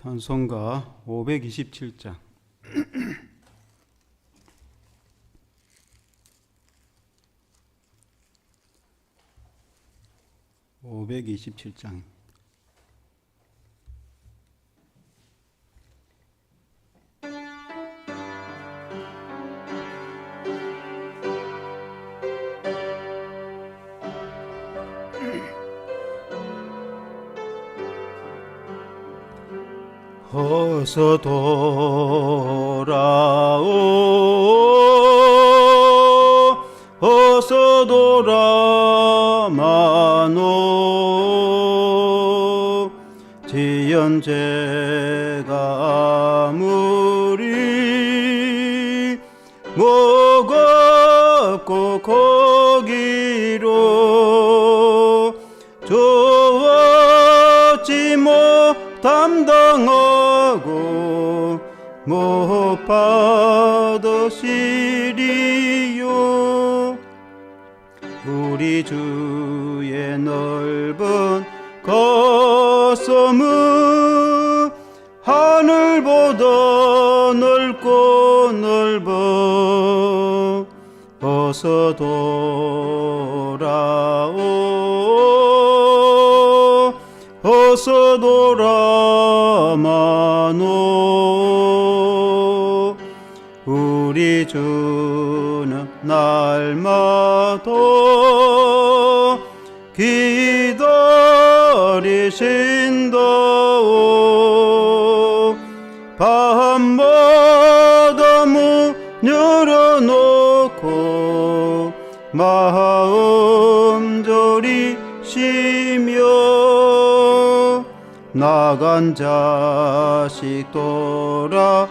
찬송가 527장. 527장. 어서 돌아오, 어서 돌아마노. 지연제가 아무리 무겁고 거기로 좋았지 담당하고 못 받으시리요. 우리 주의 넓은 가슴은 하늘보다 넓고 넓어. 어서 돌아오, 어서 돌아마노. 우리 주는 날마다 기다리신다오. 밤마다 문 열어놓고 마음 졸이시며 나간 자식 돌아오기만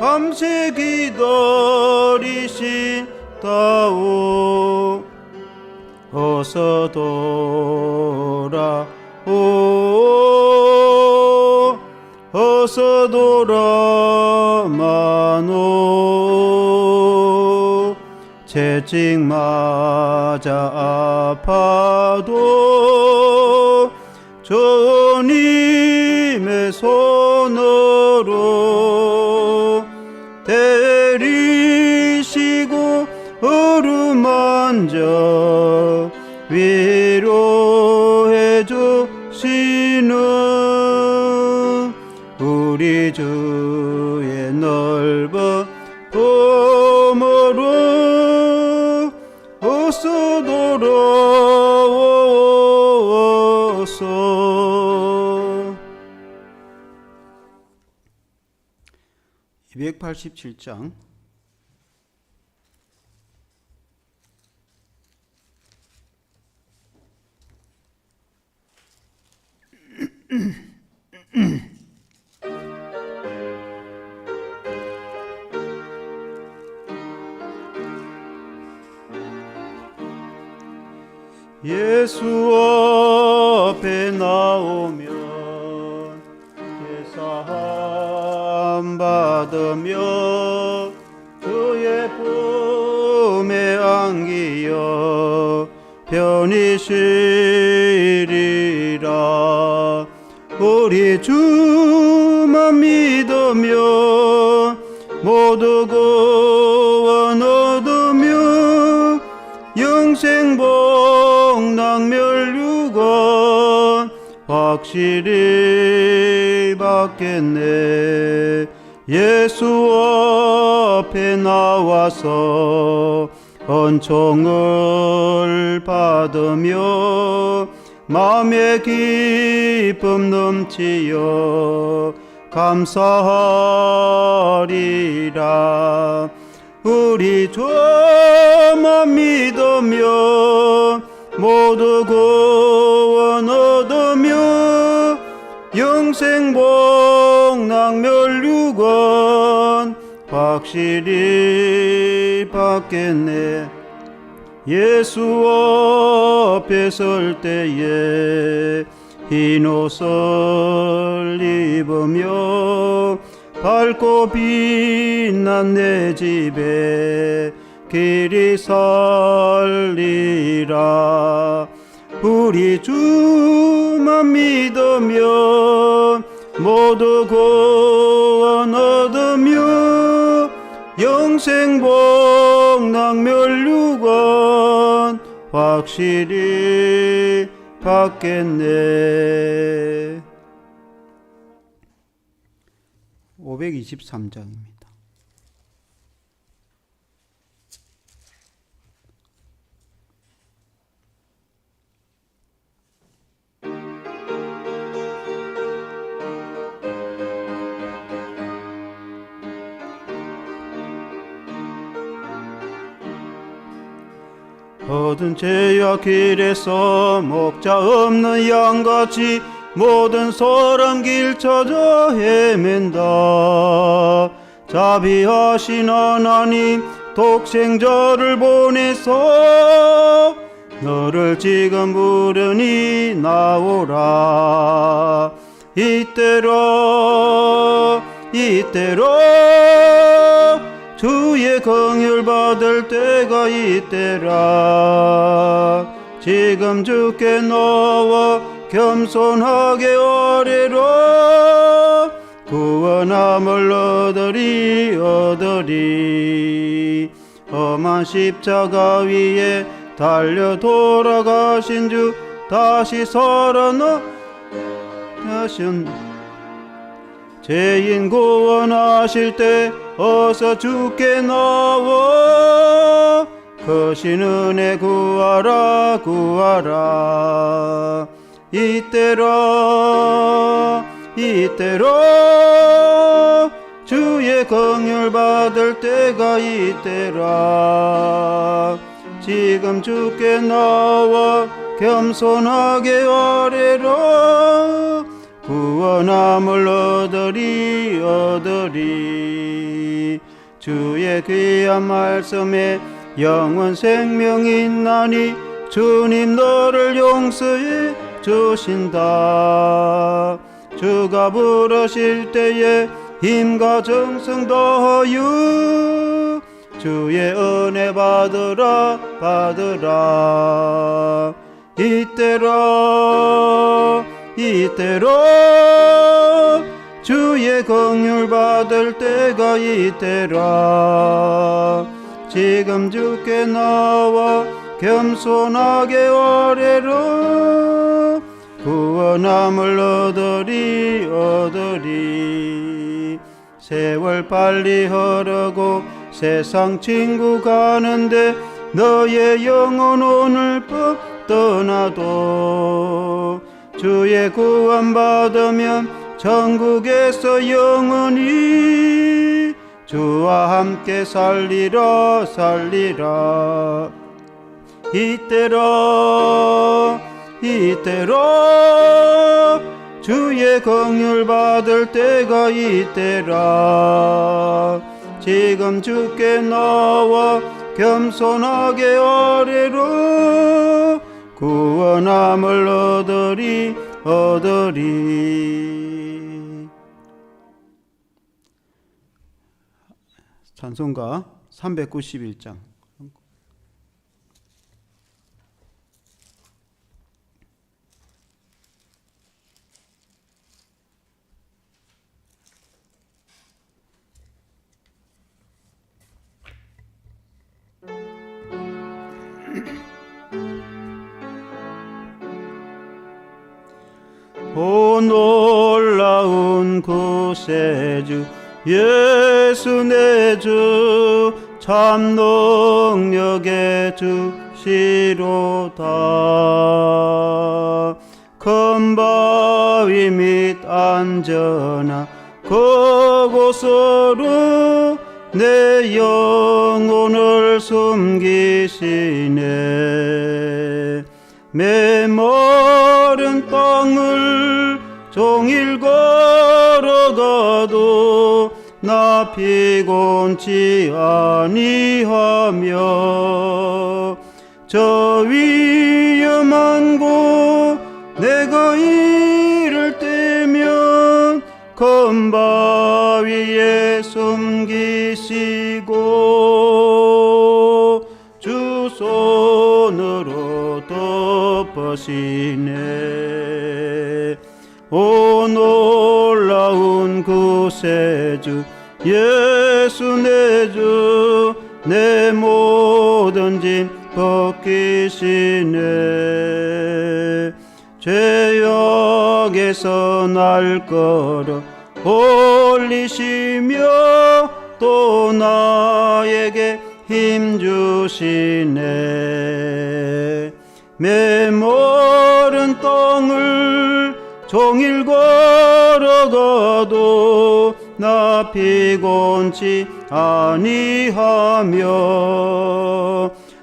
밤새 기다리신다오. 어서 돌아오, 어서 돌아마노. 채찍 맞아 아파도 주님의 손으로 데리시고 어루만져 위로해 주시는 우리 주의 넓은 품으로 어서 돌아오소. 287장. 예수 앞에 나오면 제사함 받으며 주의 품에 안기어 편히 쉬리라. 우리 주만 믿으며 모두 구원 얻으며 영생 복락멸류관 확실히 받겠네. 예수 앞에 나와서 은총을 받으며 마음의 기쁨 넘치어 감사하리라. 우리 주만 믿으며 모두 구원 얻으며 영생 복락멸류관 확실히 받겠네. 예수 앞에 설 때에 흰 옷을 입으며 밝고 빛난 내 집에 길이 살리라. 우리 주만 믿으면 모두 구원 얻으며 영생복 멸류관 확실히 받겠네. 523장입니다. 모든 죄와 길에서 목자 없는 양같이 모든 사람 길 찾아 헤맨다. 자비하신 하나님 독생자를 보내서 너를 지금 부르니 나오라. 이때로 주의 긍휼 받을 때가 이때라. 지금 주께 나와 겸손하게 아뢰라. 구원함을 얻으리. 험한 십자가 위에 달려 돌아가신 주 다시 살아나 죄인 구원하실 때 어서 주께 나와 크신 은혜 구하라. 이때라 주의 긍휼 받을 때가 이때라. 지금 주께 나와 겸손하게 아뢰라. 구원함을 얻으리. 주의 귀한 말씀에 영원 생명이 있나니 주님 너를 용서해 주신다. 주가 부르실 때에 힘과 정성 더하여 주의 은혜 받으라. 이때라 주의 긍휼 받을 때가 이때라. 지금 주께 나와 겸손하게 아뢰라. 구원함을 얻으리. 세월 빨리 흐르고 세상 친구 가는데 너의 영혼 오늘 밤 떠나도 주의 구원 받으면 천국에서 영원히 주와 함께 살리라. 이때라 주의 긍휼 받을 때가 이때라. 지금 주께 나와 겸손하게 아뢰라. 구원함을 얻으리. 찬송가 391장. 오 놀라운 구세주 예수 내 주 참 능력의 주시로다. 큰 바위 밑 안전한 그곳으로 내 영혼을 숨기시네. 메마른 땅을 종일 걸어가도 나 피곤치 아니하며 저 위험한 곳 내가 이를 때면 큰 바위에 숨기시고 주 손으로 덮어 것이네. 오 놀라운 구세주 예수 내 주, 내 모든 짐 벗기시네. 죄악에서 날 걸어 올리시며 또 나에게 힘 주시네. 메마른 땅을 종일 걸어가도 나 피곤치 아니하며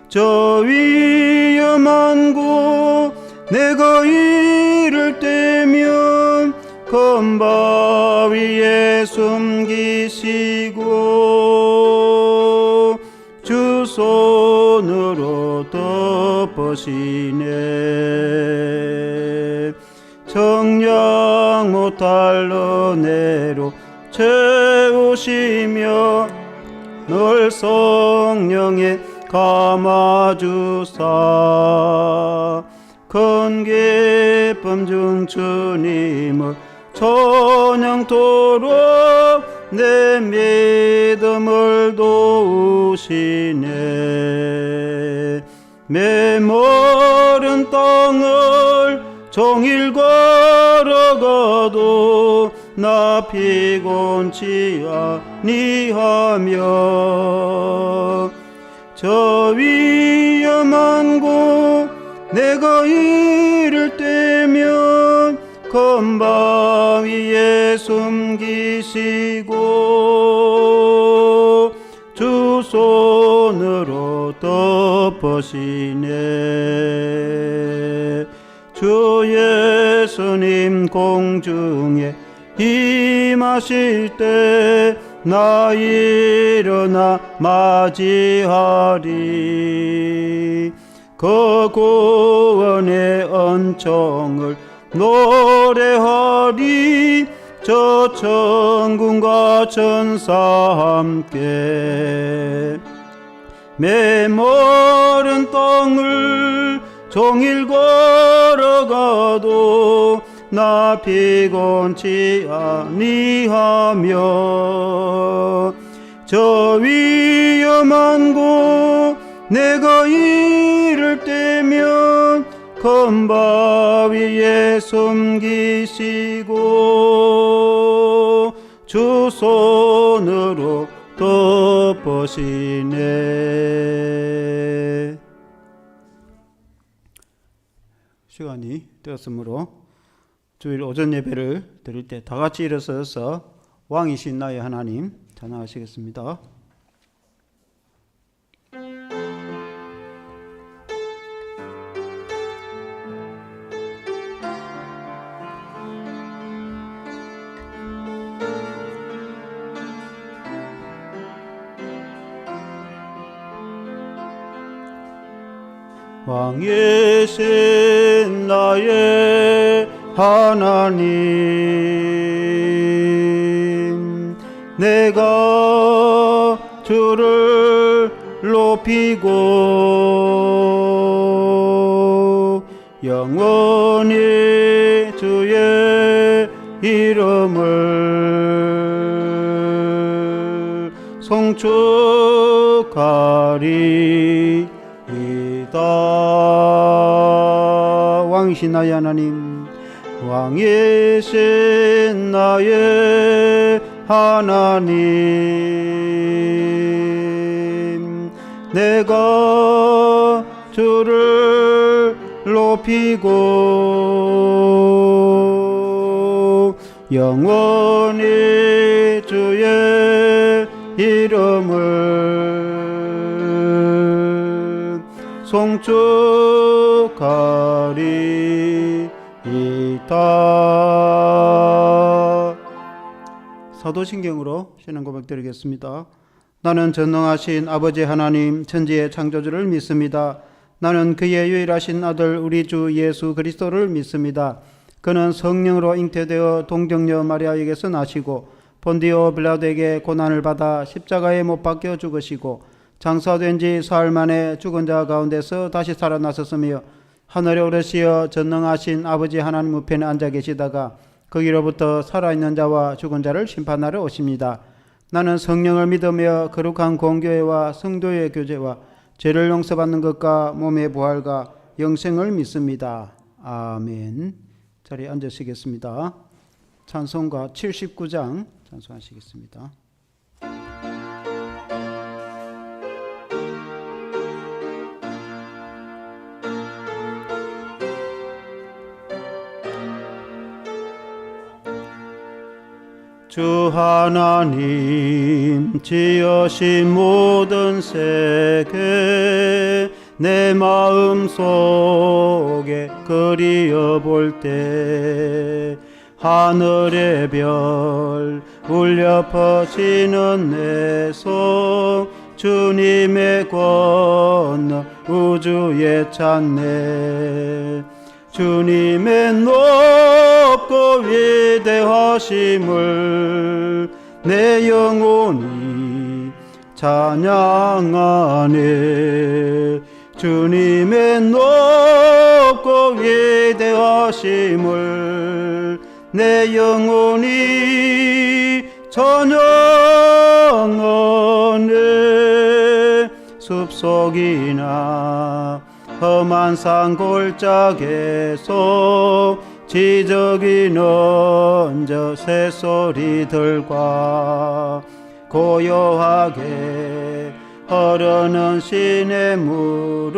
저 위험한 곳 내가 이를 때면 검바위에 숨기시고 주 손으로 덮으시네. 정량 못할 은혜로 채우시며 늘 성령에 감아주사 큰 기쁨 중 주님을 찬양토록 내 믿음을 도우시네. 메마른 땅을 종일 걸어가도 나 피곤치 아니하며 저 위험한 곳 내가 이를 때면 검바위에 숨기시고 주 손으로 덮으시네. 주 예수님 공중에 임하실 때 나 일어나 맞이하리. 그 구원의恩寵을 노래하리. 저 천군과 천사 함께 메마른 땅을 종일 걸어가도 나 피곤치 아니하며 저 위험한 곳 내가 이를 때면 검바위에 숨기시고 주 손으로 덮으시네. 시간이 되었으므로 주일 오전 예배를 드릴 때 다 같이 일어서서 왕이신 나의 하나님 찬양하시겠습니다. 왕이신 나의 하나님, 내가 주를 높이고 영원히 주의 이름을 송축하리. 왕이신 나의 하나님, 왕이신 나의 하나님, 내가 주를 높이고 영원히 주의 이름을 송축하리이다. 사도신경으로 신앙 고백 드리겠습니다. 나는 전능하신 아버지 하나님 천지의 창조주를 믿습니다. 나는 그의 유일하신 아들 우리 주 예수 그리스도를 믿습니다. 그는 성령으로 잉태되어 동정녀 마리아에게서 나시고 본디오 빌라도에게 고난을 받아 십자가에 못 박혀 죽으시고 장사된 지 사흘 만에 죽은 자 가운데서 다시 살아나셨으며 하늘에 오르시어 전능하신 아버지 하나님 우편에 앉아 계시다가 거기로부터 살아있는 자와 죽은 자를 심판하러 오십니다. 나는 성령을 믿으며 거룩한 공교회와 성도의 교제와 죄를 용서받는 것과 몸의 부활과 영생을 믿습니다. 아멘. 자리에 앉으시겠습니다. 찬송가 79장 찬송하시겠습니다. 주 하나님 지으신 모든 세계 내 마음 속에 그리어 볼 때 하늘의 별 울려 퍼지는 내 손 주님의 건너 우주에 찾네. 주님의 높고 위대하심을 내 영혼이 찬양하네. 주님의 높고 위대하심을 내 영혼이 찬양하네. 숲속이나 험한 산골짜기에서 지저귀는 저 새소리들과 고요하게 흐르는 시냇물은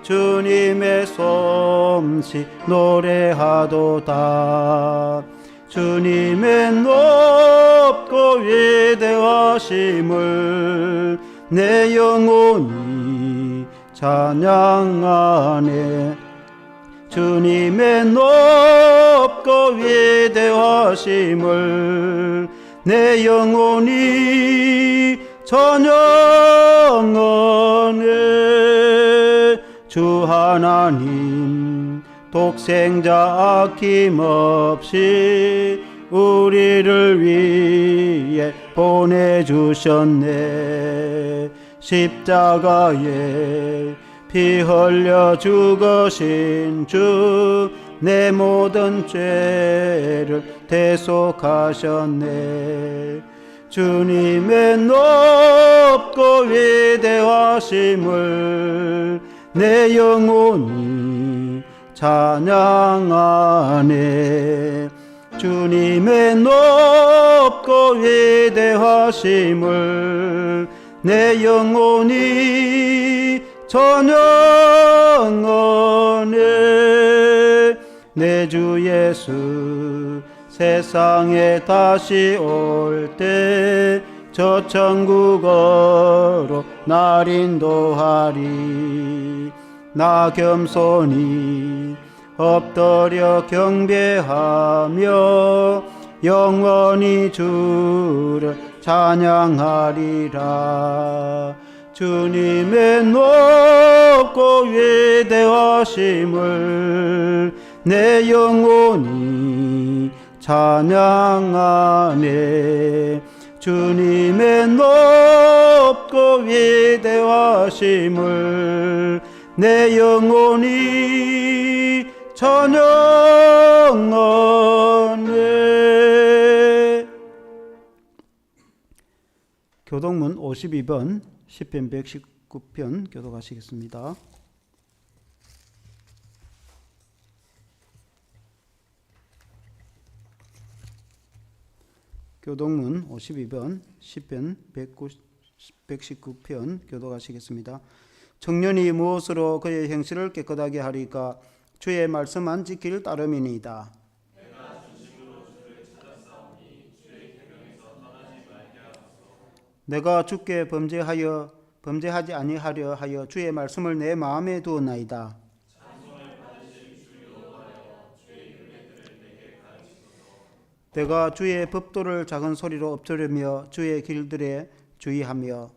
주님의 솜씨 노래하도다. 주님의 높고 위대하심을 내 영혼이 찬양하네. 주님의 높고 위대하심을 내 영혼이 찬양하네. 주 하나님 독생자 아낌없이 우리를 위해 보내주셨네. 십자가에 피 흘려 죽으신 주 내 모든 죄를 대속하셨네. 주님의 높고 위대하심을 내 영혼이 찬양하네. 주님의 높고 위대하심을 내 영혼이 찬양하네. 내 주 예수 세상에 다시 올 때 저 천국으로 날 인도하리. 나 겸손히 엎드려 경배하며 영원히 주를 찬양하리라. 주님의 높고 위대하심을 내 영혼이 찬양하네. 주님의 높고 위대하심을 내 영혼이 찬양하네. 교동문 52번 시편 119편 교독하시겠습니다. 교동문 52번 시편 119편 교독하시겠습니다. 청년이 무엇으로 그의 행실을 깨끗하게 하리까? 주의 말씀만 지킬 따름이니이다. 내가 주께 범죄하지 아니하려 하여 주의 말씀을 내 마음에 두었나이다. 내가 주의 법도를 작은 소리로 엎드리며 주의 길들에 주의하며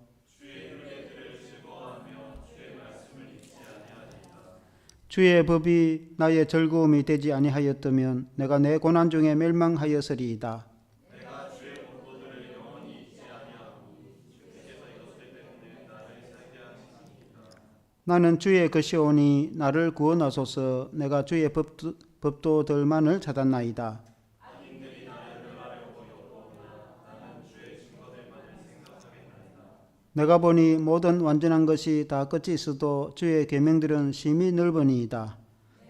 주의 법이 나의 즐거움이 되지 아니하였다면 내가 내 고난 중에 멸망하였으리이다. 나는 주의 것이오니 나를 구원하소서. 내가 주의 법도들만을 찾았나이다. 내가 보니 모든 완전한 것이 다 끝이 있어도 주의 계명들은 심히 넓으니이다.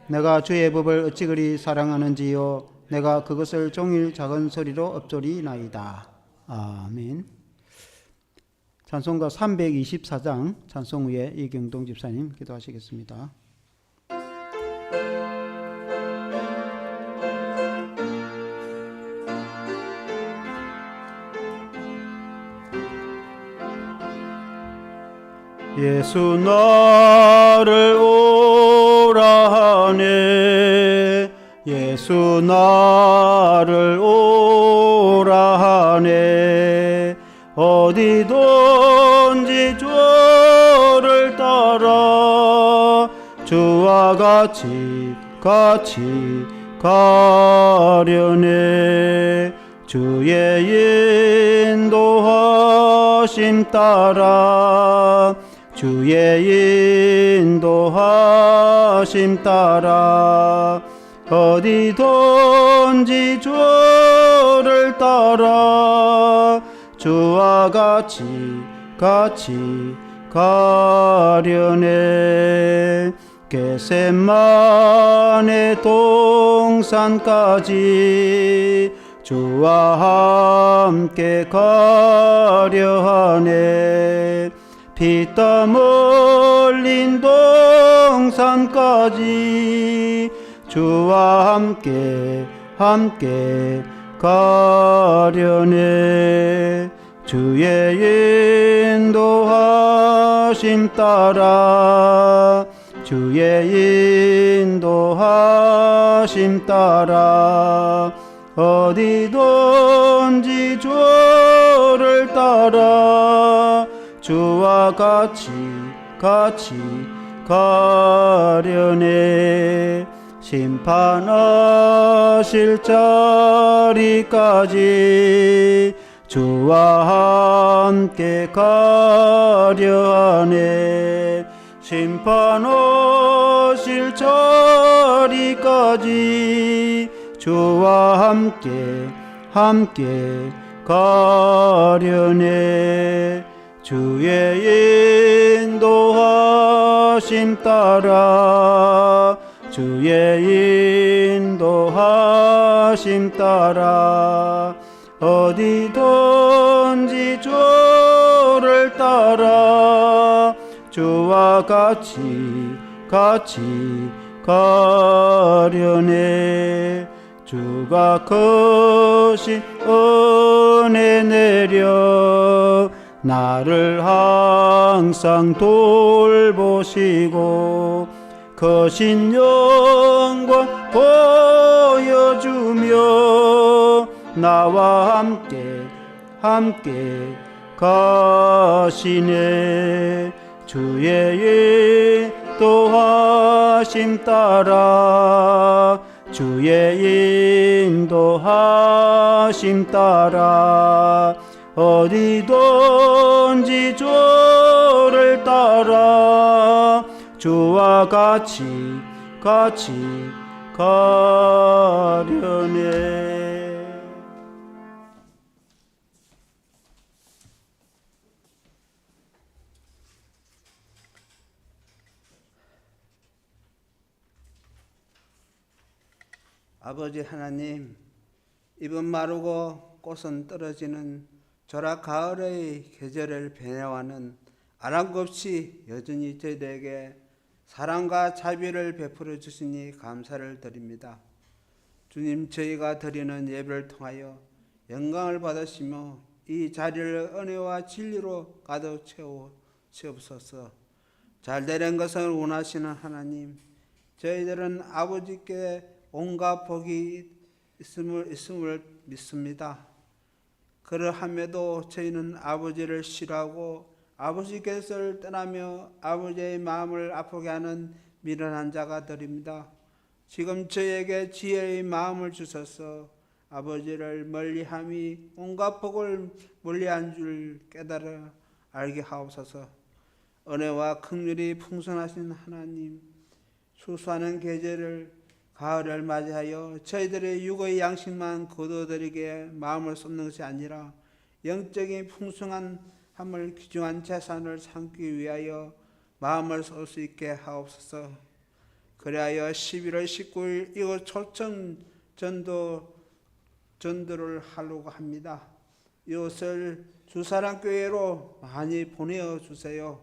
내가 주의 법을 어찌 그리 사랑하는지요. 내가 그것을 종일 작은 소리로 읊조리나이다. 아멘. 찬송가 324장 찬송 후에 이경동 집사님 기도하시겠습니다. 예수 나를 오라 하네. 예수 나를 오라 하네. 어디든지 주를 따라 주와 같이 가려네. 주의 인도하심 따라 주의 인도하심 따라 어디든지 주를 따라 주와 같이 가려네. 겟세마네 동산까지 주와 함께 가려하네. 피땀 흘린 동산까지 주와 함께 가려네. 주의 인도하심 따라 주의 인도하심 따라 어디든지 주를 따라 주와 같이 가려네. 심판하실 자리까지 주와 함께 가려하네. 심판하실 자리까지 주와 함께 가려네. 주의 인도하심 따라 주의 인도하심 따라 어디든지 주를 따라 주와 같이 가려네. 주가 크신 은혜 내려 나를 항상 돌보시고 크신 영광 보여주며 나와 함께 가시네. 주의 인도하심 따라 주의 인도하심 따라 어디든지 주를 따라 주와 같이 가려네. 아버지 하나님, 잎은 마르고 꽃은 떨어지는 절약 가을의 계절을 배려하는 아랑없이 여전히 저희들에게 사랑과 자비를 베풀어 주시니 감사를 드립니다. 주님, 저희가 드리는 예배를 통하여 영광을 받으시며 이 자리를 은혜와 진리로 가득 채우옵소서. 잘되는 것을 원하시는 하나님, 저희들은 아버지께 온갖 복이 있음을 믿습니다. 그러함에도 저희는 아버지를 싫어하고 아버지께서를 떠나며 아버지의 마음을 아프게 하는 미련한 자가 되립니다. 지금 저에게 지혜의 마음을 주셔서 아버지를 멀리함이 온갖 복을 멀리한 줄 깨달아 알게 하옵소서. 은혜와 긍휼이 풍성하신 하나님, 수수하는 계절을 가을을 맞이하여 저희들의 육의 양식만 거둬들이게 마음을 쏟는 것이 아니라 영적인 풍성한 함을 귀중한 재산을 삼기 위하여 마음을 쏠 수 있게 하옵소서. 그리하여 11월 19일 이곳 초청 전도를 하려고 합니다. 이곳을 주사랑교회로 많이 보내어 주세요.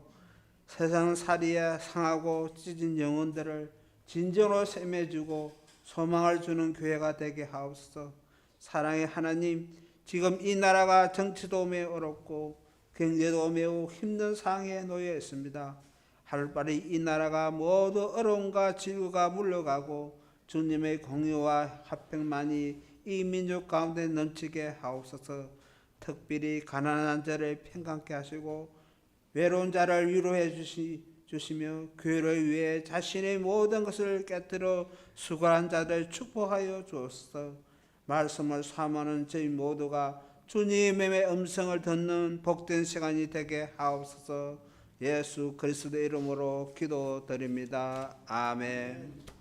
세상살이에 상하고 찢은 영혼들을 진정으로 셈해주고 소망을 주는 교회가 되게 하옵소서. 사랑의 하나님, 지금 이 나라가 정치도 매우 어렵고 경제도 매우 힘든 상황에 놓여 있습니다. 하루빨리 이 나라가 모두 어려움과 질고가 물러가고 주님의 공의와 화평만이 이 민족 가운데 넘치게 하옵소서. 특별히 가난한 자를 평강케 하시고 외로운 자를 위로해 주시며 교회를 위해 자신의 모든 것을 깨뜨려 수고한 자들 축복하여 주옵소서. 말씀을 사모하는 저희 모두가 주님의 음성을 듣는 복된 시간이 되게 하옵소서. 예수 그리스도의 이름으로 기도드립니다. 아멘.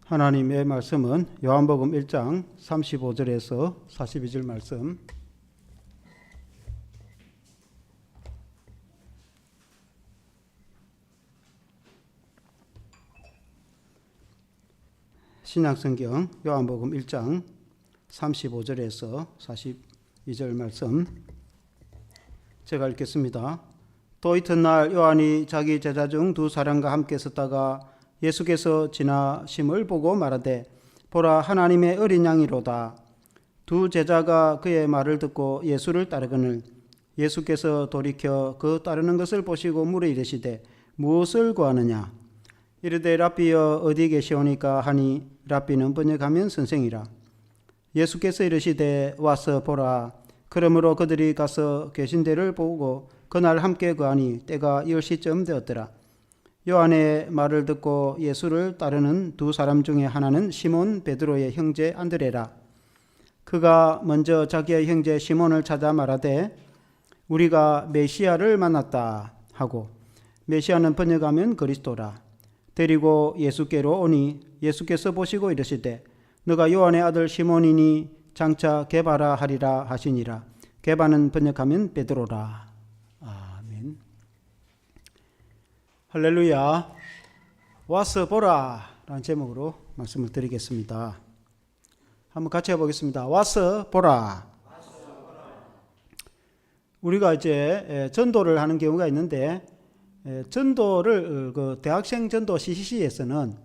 하나님의 말씀은 요한복음 1장 35절에서 42절 말씀, 신약성경 요한복음 1장 35절에서 42절 말씀 제가 읽겠습니다. 또 이튿날 요한이 자기 제자 중 두 사람과 함께 섰다가 예수께서 지나심을 보고 말하되 보라 하나님의 어린 양이로다. 두 제자가 그의 말을 듣고 예수를 따르거늘 예수께서 돌이켜 그 따르는 것을 보시고 물어 이르시되 무엇을 구하느냐. 이르되 랍비여 어디 계시오니까 하니 랍비는 번역하면 선생이라. 예수께서 이르시되 와서 보라. 그러므로 그들이 가서 계신 데를 보고 그날 함께 거하니 때가 10시쯤 되었더라. 요한의 말을 듣고 예수를 따르는 두 사람 중에 하나는 시몬 베드로의 형제 안드레라. 그가 먼저 자기의 형제 시몬을 찾아 말하되 우리가 메시아를 만났다 하고, 메시아는 번역하면 그리스도라. 데리고 예수께로 오니 예수께서 보시고 이르시되 너가 요한의 아들 시몬이니 장차 게바라 하리라 하시니라. 게바는 번역하면 베드로라. 아멘. 할렐루야. 와서 보라 라는 제목으로 말씀을 드리겠습니다. 한번 같이 해보겠습니다. 와서 보라. 우리가 이제 전도를 하는 경우가 있는데, 전도를 그 대학생 전도 CCC에서는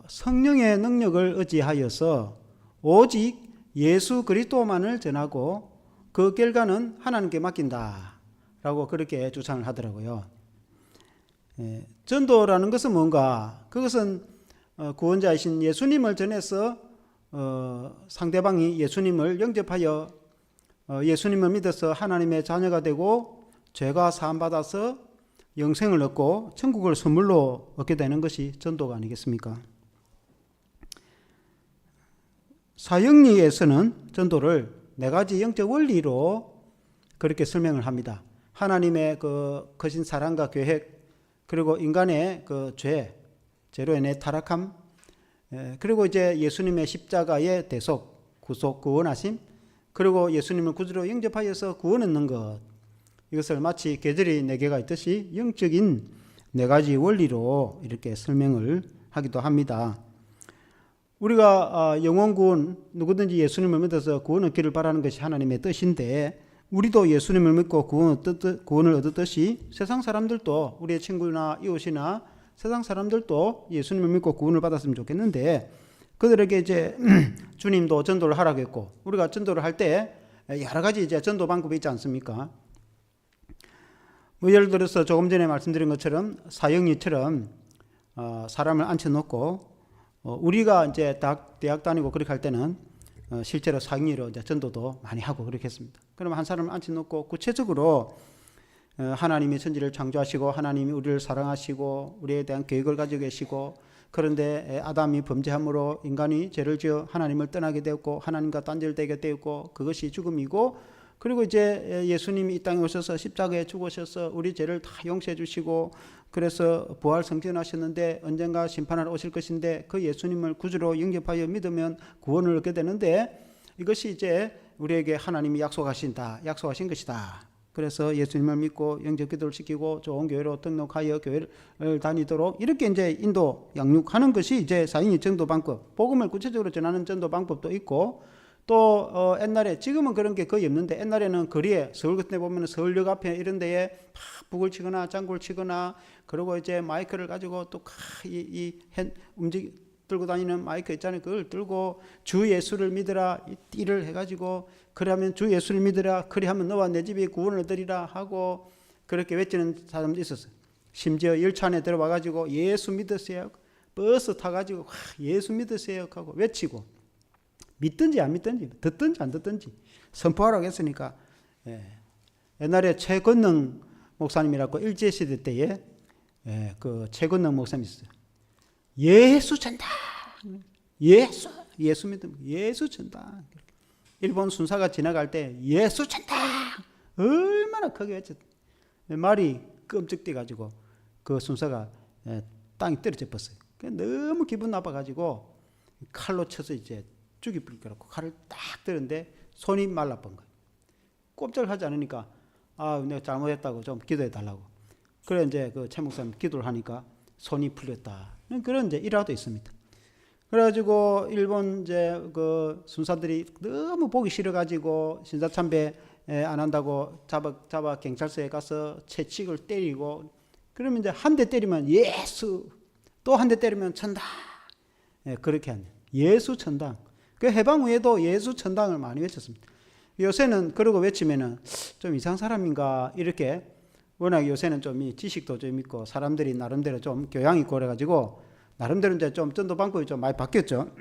성령의 능력을 의지하여서 오직 예수 그리스도만을 전하고 그 결과는 하나님께 맡긴다 라고 그렇게 주장을 하더라고요. 전도라는 것은 뭔가? 그것은 구원자이신 예수님을 전해서 상대방이 예수님을 영접하여 예수님을 믿어서 하나님의 자녀가 되고 죄가 사함받아서 영생을 얻고 천국을 선물로 얻게 되는 것이 전도가 아니겠습니까? 사형리에서는 전도를 네 가지 영적 원리로 그렇게 설명을 합니다. 하나님의 그 크신 사랑과 계획, 그리고 인간의 그 죄로 인해 타락함, 그리고 이제 예수님의 십자가의 대속, 구속, 구원하심, 그리고 예수님을 구주로 영접하여서 구원 얻는 것. 이것을 마치 계절이 네 개가 있듯이 영적인 네 가지 원리로 이렇게 설명을 하기도 합니다. 우리가 영혼구원, 누구든지 예수님을 믿어서 구원 얻기를 바라는 것이 하나님의 뜻인데, 우리도 예수님을 믿고 구원을 얻었듯이 세상 사람들도, 우리의 친구나 이웃이나 세상 사람들도 예수님을 믿고 구원을 받았으면 좋겠는데, 그들에게 이제 주님도 전도를 하라고 했고, 우리가 전도를 할 때 여러 가지 이제 전도 방법이 있지 않습니까? 뭐 예를 들어서 조금 전에 말씀드린 것처럼 사형리처럼 사람을 앉혀놓고 우리가 이제 대학 다니고 그렇게 할 때는 실제로 상의로 이제 전도도 많이 하고 그렇게 했습니다. 그러면 한 사람을 앉혀놓고 구체적으로 하나님이 천지를 창조하시고 하나님이 우리를 사랑하시고 우리에 대한 계획을 가지고 계시고 그런데 아담이 범죄함으로 인간이 죄를 지어 하나님을 떠나게 되었고 하나님과 단절되게 되었고 그것이 죽음이고 그리고 이제 예수님이 이 땅에 오셔서 십자가에 죽으셔서 우리 죄를 다 용서해 주시고 그래서 부활 승천하셨는데 언젠가 심판하러 오실 것인데 그 예수님을 구주로 영접하여 믿으면 구원을 얻게 되는데 이것이 이제 우리에게 하나님이 약속하신 것이다. 그래서 예수님을 믿고 영접 기도를 시키고 좋은 교회로 등록하여 교회를 다니도록 이렇게 이제 인도 양육하는 것이 이제 사인이 전도 방법. 복음을 구체적으로 전하는 전도 방법도 있고 또 옛날에 지금은 그런 게 거의 없는데 옛날에는 거리에 서울 같은 데 보면 서울역 앞에 이런 데에 막 북을 치거나 장구를 치거나 그리고 이제 마이크를 가지고 또 들고 다니는 마이크 있잖아요. 그걸 들고 주 예수를 믿으라 띠를 해가지고 그러면 주 예수를 믿으라 그리하면 너와 내 집이 구원을 얻으리라 하고 그렇게 외치는 사람도 있었어요. 심지어 열차 안에 들어와가지고 예수 믿으세요. 버스 타가지고 예수 믿으세요 하고 외치고 믿든지 안 믿든지 듣든지 안 듣든지 선포하라고 했으니까 옛날에 최건능 목사님이라고 일제시대 때에 그 최건능 목사님이 있어요. 예수 전당 예수 믿음 예수 전당 일본 순사가 지나갈 때 예수 전당 얼마나 크게 외쳤다. 말이 끔찍 뛰어가지고 그 순사가 땅에 떨어져 버렸어요. 너무 기분 나빠가지고 칼로 쳐서 이제 죽이버릴 거라고 칼을 딱 들었는데 손이 말라본 거예요. 꼼짝을 하지 않으니까 내가 잘못했다고 좀 기도해 달라고. 그래 이제 그 최 목사님 기도를 하니까 손이 풀렸다. 그런 이제 일화도 있습니다. 그래가지고 일본 이제 그 순사들이 너무 보기 싫어가지고 신사참배 안 한다고 잡아 경찰서에 가서 채찍을 때리고 그러면 이제 한 대 때리면 예수 또 한 대 때리면 천당 그렇게 하는 예수 천당. 그 해방 후에도 예수 천당을 많이 외쳤습니다. 요새는 그러고 외치면은 좀 이상 사람인가 이렇게 워낙 요새는 좀 지식도 좀 있고 사람들이 나름대로 좀 교양 있고 그래가지고 나름대로 이제 좀 전도 방법이 좀 많이 바뀌었죠.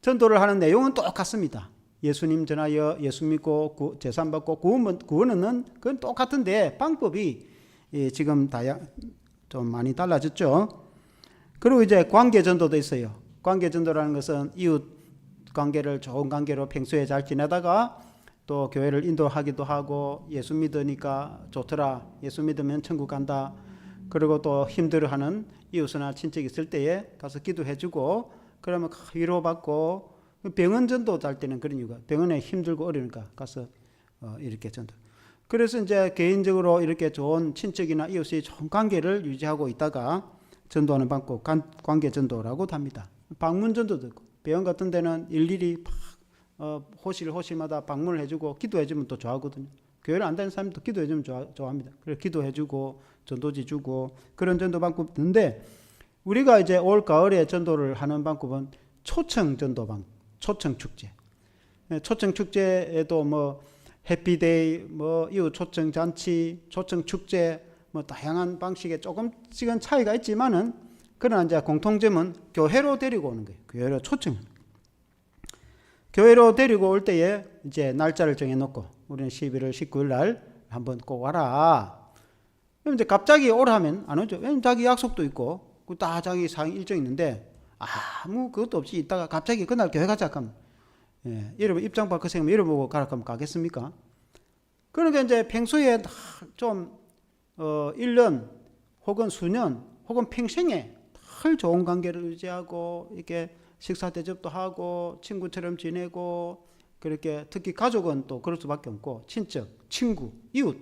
전도를 하는 내용은 똑같습니다. 예수님 전하여 예수 믿고 제산 받고 구원은 그건 똑같은데 방법이 지금 좀 많이 달라졌죠. 그리고 이제 관계 전도도 있어요. 관계 전도라는 것은 이웃 관계를 좋은 관계로 평소에 잘 지내다가 또 교회를 인도하기도 하고 예수 믿으니까 좋더라. 예수 믿으면 천국 간다. 그리고 또 힘들어하는 이웃이나 친척이 있을 때에 가서 기도해주고 그러면 위로받고 병원 전도 할 때는 그런 이유가 병원에 힘들고 어려우니까 가서 이렇게 전도. 그래서 이제 개인적으로 이렇게 좋은 친척이나 이웃이 좋은 관계를 유지하고 있다가 전도하는 방법 관계 전도라고 합니다. 방문 전도도 있고 병원 같은 데는 일일이 호실마다 방문을 해주고 기도해주면 또 좋아하거든요. 교회를 안 다니는 사람도 기도해주면 좋아합니다. 그래서 기도해주고 전도지 주고 그런 전도 방법이 있는데 우리가 이제 올 가을에 전도를 하는 방법은 초청 전도 방법, 초청 축제. 초청 축제에도 뭐 해피데이, 뭐 이웃 초청 잔치, 초청 축제, 뭐 다양한 방식의 조금씩은 차이가 있지만은 그러나 이제 공통점은 교회로 데리고 오는 거예요. 교회로 초청. 교회로 데리고 올 때에 이제 날짜를 정해놓고 우리는 11월 19일 날 한번 꼭 와라. 그럼 이제 갑자기 오라면 안 오죠. 왜냐면 자기 약속도 있고 다 자기 상임 일정이 있는데 아무 그것도 없이 있다가 갑자기 그날 교회 가자 하면 여러분 입장 바꿔 생각하면 잃어보고 가라 하면 가겠습니까? 그러니까 이제 평소에 좀 1년 혹은 수년 혹은 평생에 늘 좋은 관계를 유지하고 이렇게 식사 대접도 하고 친구처럼 지내고 그렇게 특히 가족은 또 그럴 수밖에 없고 친척, 친구, 이웃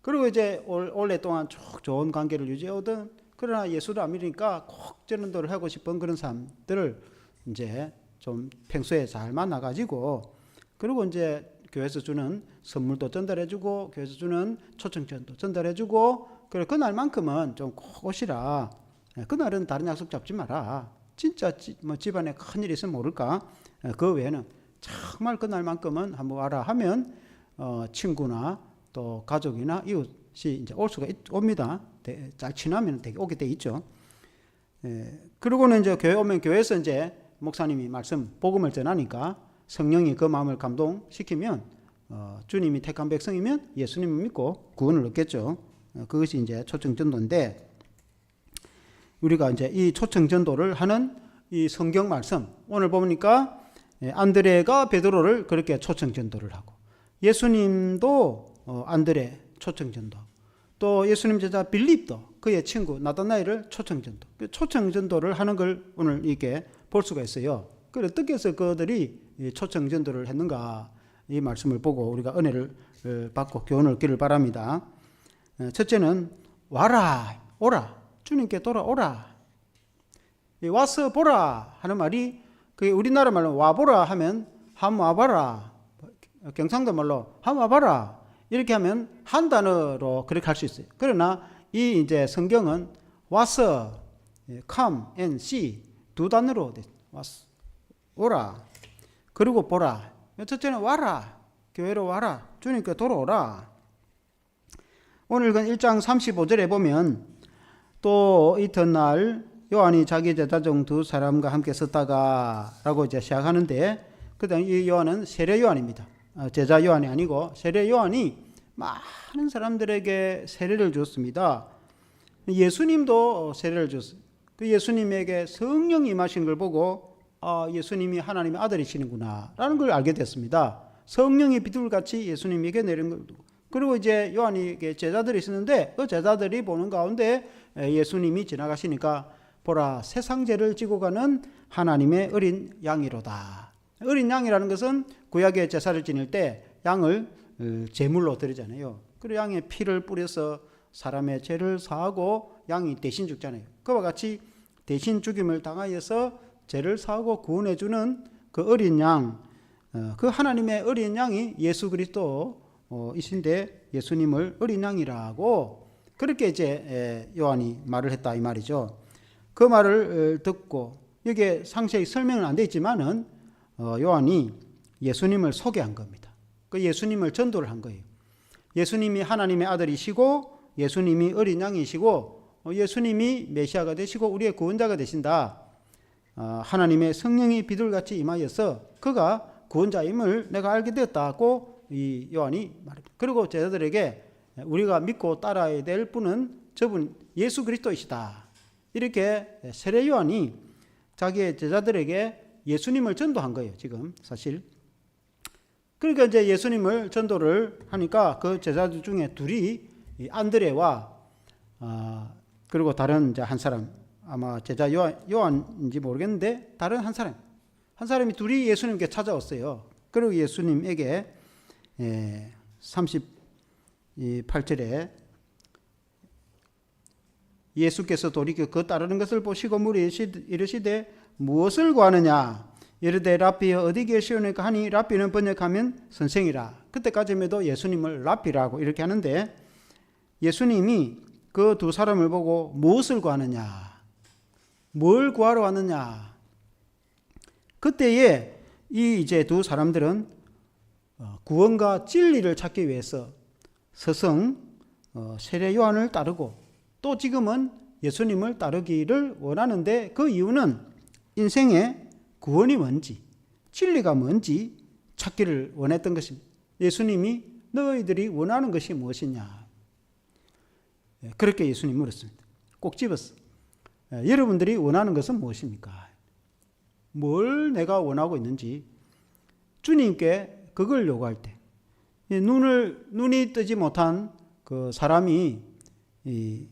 그리고 이제 오랫동안 쭉 좋은 관계를 유지하던 그러나 예수를 안 믿으니까 꼭 전도를 하고 싶은 그런 사람들을 이제 좀 평소에 잘 만나가지고 그리고 이제 교회에서 주는 선물도 전달해주고 교회에서 주는 초청전도 전달해주고 그래 그날만큼은 좀 꼭 오시라. 그날은 다른 약속 잡지 마라. 진짜 뭐 집안에 큰일이 있으면 모를까. 그 외에는 정말 그날만큼은 한번 와라 하면 친구나 또 가족이나 이웃이 이제 올 수가 옵니다. 잘 친하면 되게 오게 돼 있죠. 그러고는 이제 교회 오면 교회에서 이제 목사님이 말씀, 복음을 전하니까 성령이 그 마음을 감동시키면 주님이 택한 백성이면 예수님을 믿고 구원을 얻겠죠. 그것이 이제 초청전도인데 우리가 이제 이 초청전도를 하는 이 성경 말씀 오늘 보니까 안드레가 베드로를 그렇게 초청전도를 하고 예수님도 안드레 초청전도 또 예수님 제자 빌립도 그의 친구 나다나엘을 초청전도 초청전도를 하는 걸 오늘 이렇게 볼 수가 있어요. 그래 어떻게 해서 그들이 초청전도를 했는가 이 말씀을 보고 우리가 은혜를 받고 교훈을 얻기를 바랍니다. 첫째는 와라 오라 주님께 돌아오라. 와서 보라 하는 말이 그 우리나라 말로 와보라 하면 한 와봐라 경상도 말로 한 와봐라 이렇게 하면 한 단어로 그렇게 할 수 있어요. 그러나 이 이제 성경은 와서 come and see 두 단어로 돼. 와서 오라 그리고 보라. 첫째는 와라 교회로 와라 주님께 돌아오라. 오늘 읽은 1장 35절에 보면 또 이튿날 요한이 자기 제자 중 두 사람과 함께 섰다가 라고 이제 시작하는데 그다음 이 요한은 세례 요한입니다. 제자 요한이 아니고 세례 요한이 많은 사람들에게 세례를 줬습니다. 예수님도 세례를 줬어요. 그 예수님에게 성령이 임하신 걸 보고 예수님이 하나님의 아들이시는구나 라는 걸 알게 됐습니다. 성령이 비둘같이 예수님에게 내린 걸 그리고 이제 요한에게 제자들이 있었는데 그 제자들이 보는 가운데 예수님이 지나가시니까 보라 세상 죄를 지고 가는 하나님의 어린 양이로다. 어린 양이라는 것은 구약의 제사를 지낼 때 양을 제물로 드리잖아요. 그리고 양의 피를 뿌려서 사람의 죄를 사하고 양이 대신 죽잖아요. 그와 같이 대신 죽임을 당하여서 죄를 사하고 구원해 주는 그 어린 양, 그 하나님의 어린 양이 예수 그리스도 이신데 예수님을 어린 양이라고 그렇게 이제 요한이 말을 했다 이 말이죠. 그 말을 듣고 여기에 상세히 설명은 안 돼 있지만은 요한이 예수님을 소개한 겁니다. 그 예수님을 전도를 한 거예요. 예수님이 하나님의 아들이시고 예수님이 어린 양이시고 예수님이 메시아가 되시고 우리의 구원자가 되신다. 하나님의 성령이 비둘같이 임하여서 그가 구원자임을 내가 알게 되었다고 이 요한이 말합니다. 그리고 제자들에게 우리가 믿고 따라야 될 분은 저분 예수 그리스도이시다. 이렇게 세례 요한이 자기의 제자들에게 예수님을 전도한 거예요. 지금 사실. 그러니까 이제 예수님을 전도를 하니까 그 제자들 중에 둘이 안드레와 그리고 다른 이제 한 사람 아마 제자 요한인지 모르겠는데 다른 한 사람이 둘이 예수님께 찾아왔어요. 그리고 예수님에게 38절에 예수께서 돌이켜 그 따르는 것을 보시고 물이 이르시되 무엇을 구하느냐 이르되 랍비여 어디 계시오니까 하니 랍비는 번역하면 선생이라. 그때까지만 해도 예수님을 랍비라고 이렇게 하는데 예수님이 그 두 사람을 보고 무엇을 구하느냐 뭘 구하러 왔느냐 그때에 이 이제 두 사람들은 구원과 진리를 찾기 위해서 스승 세례 요한을 따르고 또 지금은 예수님을 따르기를 원하는데 그 이유는 인생의 구원이 뭔지 진리가 뭔지 찾기를 원했던 것입니다. 예수님이 너희들이 원하는 것이 무엇이냐 그렇게 예수님 물었습니다. 꼭 집었어. 여러분들이 원하는 것은 무엇입니까? 뭘 내가 원하고 있는지 주님께 그걸 요구할 때 눈이 뜨지 못한 그 사람이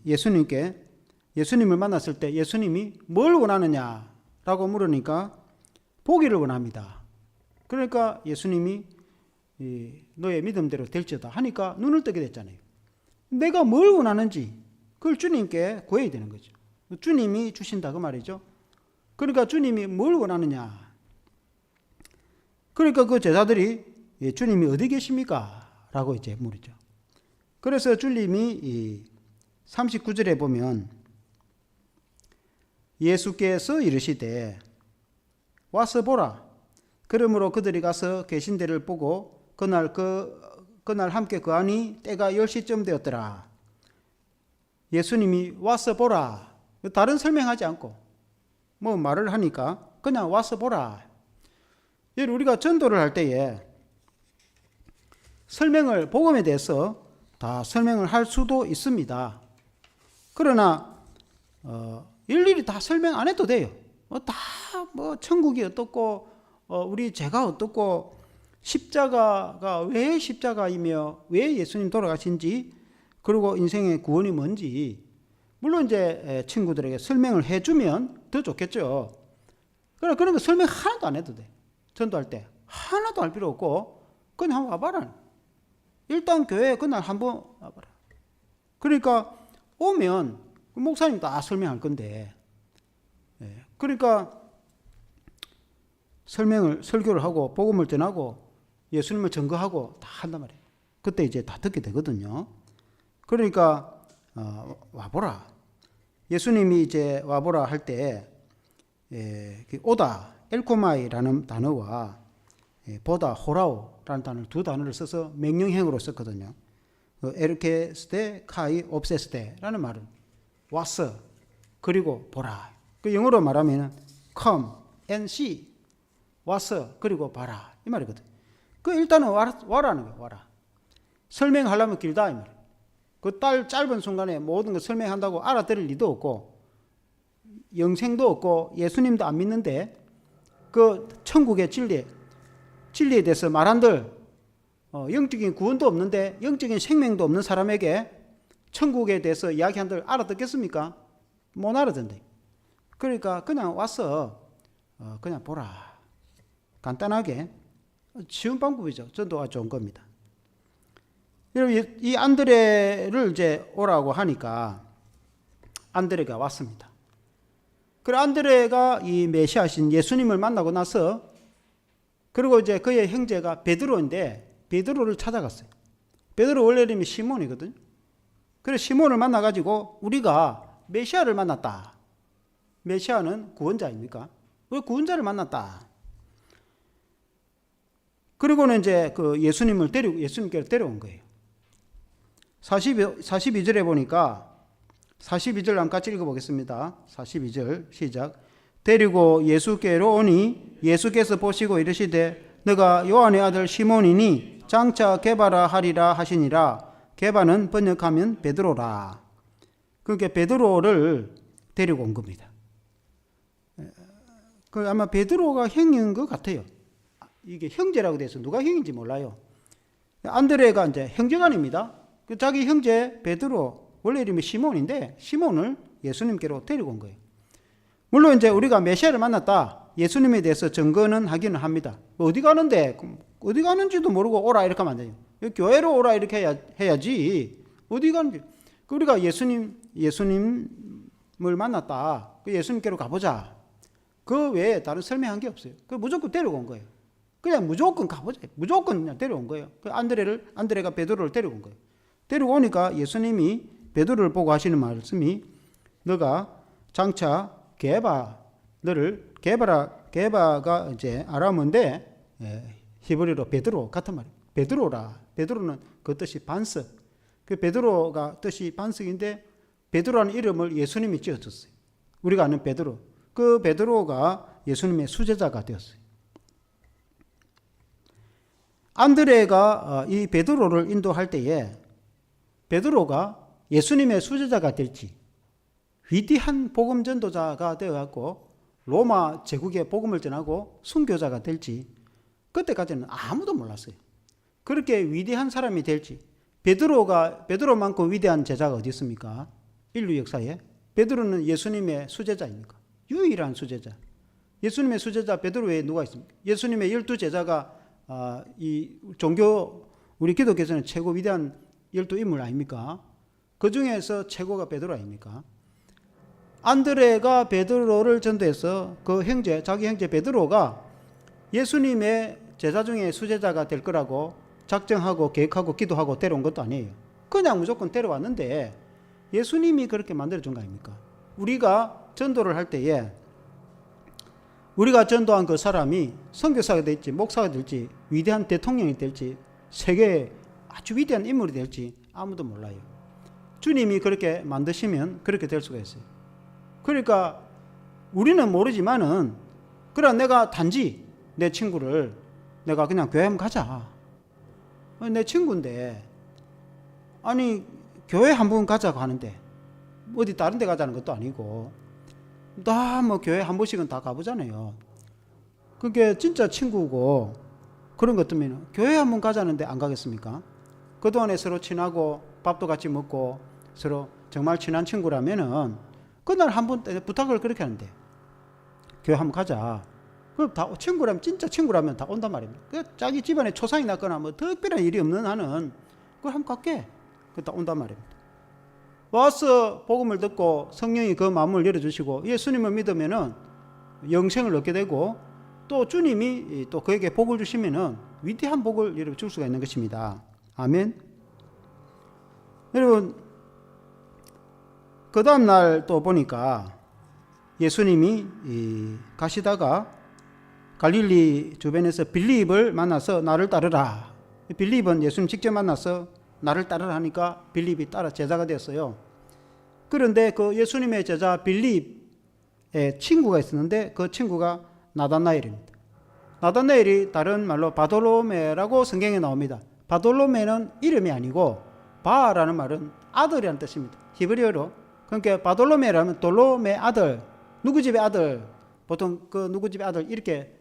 예수님을 만났을 때 예수님이 뭘 원하느냐라고 물으니까 보기를 원합니다. 그러니까 예수님이 너의 믿음대로 될지어다 하니까 눈을 뜨게 됐잖아요. 내가 뭘 원하는지 그걸 주님께 구해야 되는 거죠. 주님이 주신다 그 말이죠. 그러니까 주님이 뭘 원하느냐. 그러니까 그 제자들이 주님이 어디 계십니까? 라고 이제 물으죠. 그래서 주님이 39절에 보면 예수께서 이르시되 와서 보라. 그러므로 그들이 가서 계신 데를 보고 그날 함께 거하니 때가 10시쯤 되었더라. 예수님이 와서 보라 다른 설명하지 않고 뭐 말을 하니까 그냥 와서 보라. 우리가 전도를 할 때에 설명을, 복음에 대해서 다 설명을 할 수도 있습니다. 그러나 일일이 다 설명 안 해도 돼요. 다 천국이 어떻고 우리 죄가 어떻고 십자가가 왜 십자가이며 왜 예수님 돌아가신지, 그리고 인생의 구원이 뭔지 물론 이제 친구들에게 설명을 해주면 더 좋겠죠. 그러나 그런 거 설명 하나도 안 해도 돼. 전도할 때 하나도 할 필요 없고 그냥 한번 와봐라. 일단 교회에 그날 한번 와봐라. 그러니까 오면 목사님 다 설명할 건데, 그러니까 설교를 하고 복음을 전하고 예수님을 증거하고 다 한단 말이에요. 그때 이제 다 듣게 되거든요. 그러니까 와보라. 예수님이 이제 와보라 할 때 오다, 엘코마이라는 단어와 보다, 호라오라는 단어를, 두 단어를 써서 명령형으로 썼거든요. 에르케스테 카이 옵세스테라는 말은 왔어, 그리고 보라. 그 영어로 말하면 come and see, 왔어, 그리고 봐라, 이 말이거든. 그 일단은 와라는 거야. 와라. 설명하려면 길다 이 말이야. 그 짧은 순간에 모든 걸 설명한다고 알아들을 리도 없고 영생도 없고 예수님도 안 믿는데 그 천국의 진리에 대해서 말한들 영적인 구원도 없는데 영적인 생명도 없는 사람에게 천국에 대해서 이야기한들 알아듣겠습니까? 못 알아듣는데. 그러니까 그냥 와서 그냥 보라. 간단하게 쉬운 방법이죠. 전도가 좋은 겁니다. 여러분, 이 안드레를 이제 오라고 하니까 안드레가 왔습니다. 그리고 안드레가 이 메시아신 예수님을 만나고 나서, 그리고 이제 그의 형제가 베드로인데 베드로를 찾아갔어요. 베드로 원래 이름이 시몬이거든요. 그래서 시몬을 만나가지고 우리가 메시아를 만났다. 메시아는 구원자입니까? 우리 구원자를 만났다. 그리고는 이제 그 예수님께로 데려온 거예요. 42절에 보니까 42절 한번 같이 읽어보겠습니다. 42절 시작. 데리고 예수께로 오니 예수께서 보시고 이르시되 너가 요한의 아들 시몬이니 장차 게바라 하리라 하시니라. 게바는 번역하면 베드로라. 그러니까 베드로를 데리고 온 겁니다. 그 아마 베드로가 형인 것 같아요. 이게 형제라고 돼서 누가 형인지 몰라요. 안드레가 이제 형제간입니다. 자기 형제 베드로, 원래 이름이 시몬인데 시몬을 예수님께로 데리고 온 거예요. 물론 이제 우리가 메시아를 만났다, 예수님에 대해서 증거는 하기는 합니다. 어디 가는데, 어디 가는지도 모르고 오라 이렇게 하면 안 돼요. 교회로 오라 이렇게 해야지. 어디 가는지. 우리가 예수님을 만났다, 예수님께로 가보자. 그 외에 다른 설명한 게 없어요. 무조건 데리고 온 거예요. 그냥 무조건 가보자. 무조건 그냥 데려온 거예요. 안드레가 베드로를 데리고 온 거예요. 데리고 오니까 예수님이 베드로를 보고 하시는 말씀이 너가 장차 게바가 이제 아람어인데 히브리어로 베드로 같은 말이에요. 베드로라. 베드로는 그 뜻이 반석. 그 베드로가 뜻이 반석인데 베드로라는 이름을 예수님이 지어줬어요. 우리가 아는 베드로. 그 베드로가 예수님의 수제자가 되었어요. 안드레가 이 베드로를 인도할 때에 베드로가 예수님의 수제자가 될지, 위대한 복음 전도자가 되어갖고 로마 제국에 복음을 전하고 순교자가 될지 그때까지는 아무도 몰랐어요. 그렇게 위대한 사람이 될지, 베드로만큼 위대한 제자가 어디 있습니까? 인류 역사에. 베드로는 예수님의 수제자입니까? 유일한 수제자. 예수님의 수제자 베드로 외에 누가 있습니까? 예수님의 12제자가 이 종교, 우리 기독교에서는 최고 위대한 12인물 아닙니까? 그 중에서 최고가 베드로 아닙니까? 안드레가 베드로를 전도해서 그 형제, 자기 형제 베드로가 예수님의 제자 중에 수제자가 될 거라고 작정하고 계획하고 기도하고 데려온 것도 아니에요. 그냥 무조건 데려왔는데 예수님이 그렇게 만들어준 거 아닙니까? 우리가 전도를 할 때에 우리가 전도한 그 사람이 선교사가 될지 목사가 될지 위대한 대통령이 될지 세계의 아주 위대한 인물이 될지 아무도 몰라요. 주님이 그렇게 만드시면 그렇게 될 수가 있어요. 그러니까 우리는 모르지만은 그래 내가 단지 내 친구를 내가 그냥 교회 한번 가자. 내 친구인데 아니 교회 한번 가자고 하는데 어디 다른 데 가자는 것도 아니고 다 뭐 교회 한 번씩은 다 가보잖아요. 그게 진짜 친구고 그런 것 때문에 교회 한번 가자는데 안 가겠습니까? 그동안에 서로 친하고 밥도 같이 먹고 서로 정말 친한 친구라면은 그날 한번 부탁을 그렇게 하는데 교회 한번 가자. 그럼 다 친구라면 진짜 친구라면 다 온단 말입니다. 그 자기 집안에 초상이 났거나 뭐 특별한 일이 없는 한은 그걸 한번 갈게. 그 다 온단 말입니다. 와서 복음을 듣고 성령이 그 마음을 열어주시고 예수님을 믿으면은 영생을 얻게 되고 또 주님이 또 그에게 복을 주시면은 위대한 복을 줄 수가 있는 것입니다. 아멘. 여러분 그 다음 날 또 보니까 예수님이 가시다가 갈릴리 주변에서 빌립을 만나서 나를 따르라. 빌립은 예수님 직접 만나서 나를 따르라 하니까 빌립이 따라 제자가 되었어요. 그런데 그 예수님의 제자 빌립의 친구가 있었는데 그 친구가 나다나엘입니다. 나다나엘이 다른 말로 바돌로메라고 성경에 나옵니다. 바돌로메는 이름이 아니고 바라는 말은 아들이라는 뜻입니다. 히브리어로. 그러니까 바돌로메라면 돌로메 아들, 누구 집의 아들, 보통 그 누구 집의 아들 이렇게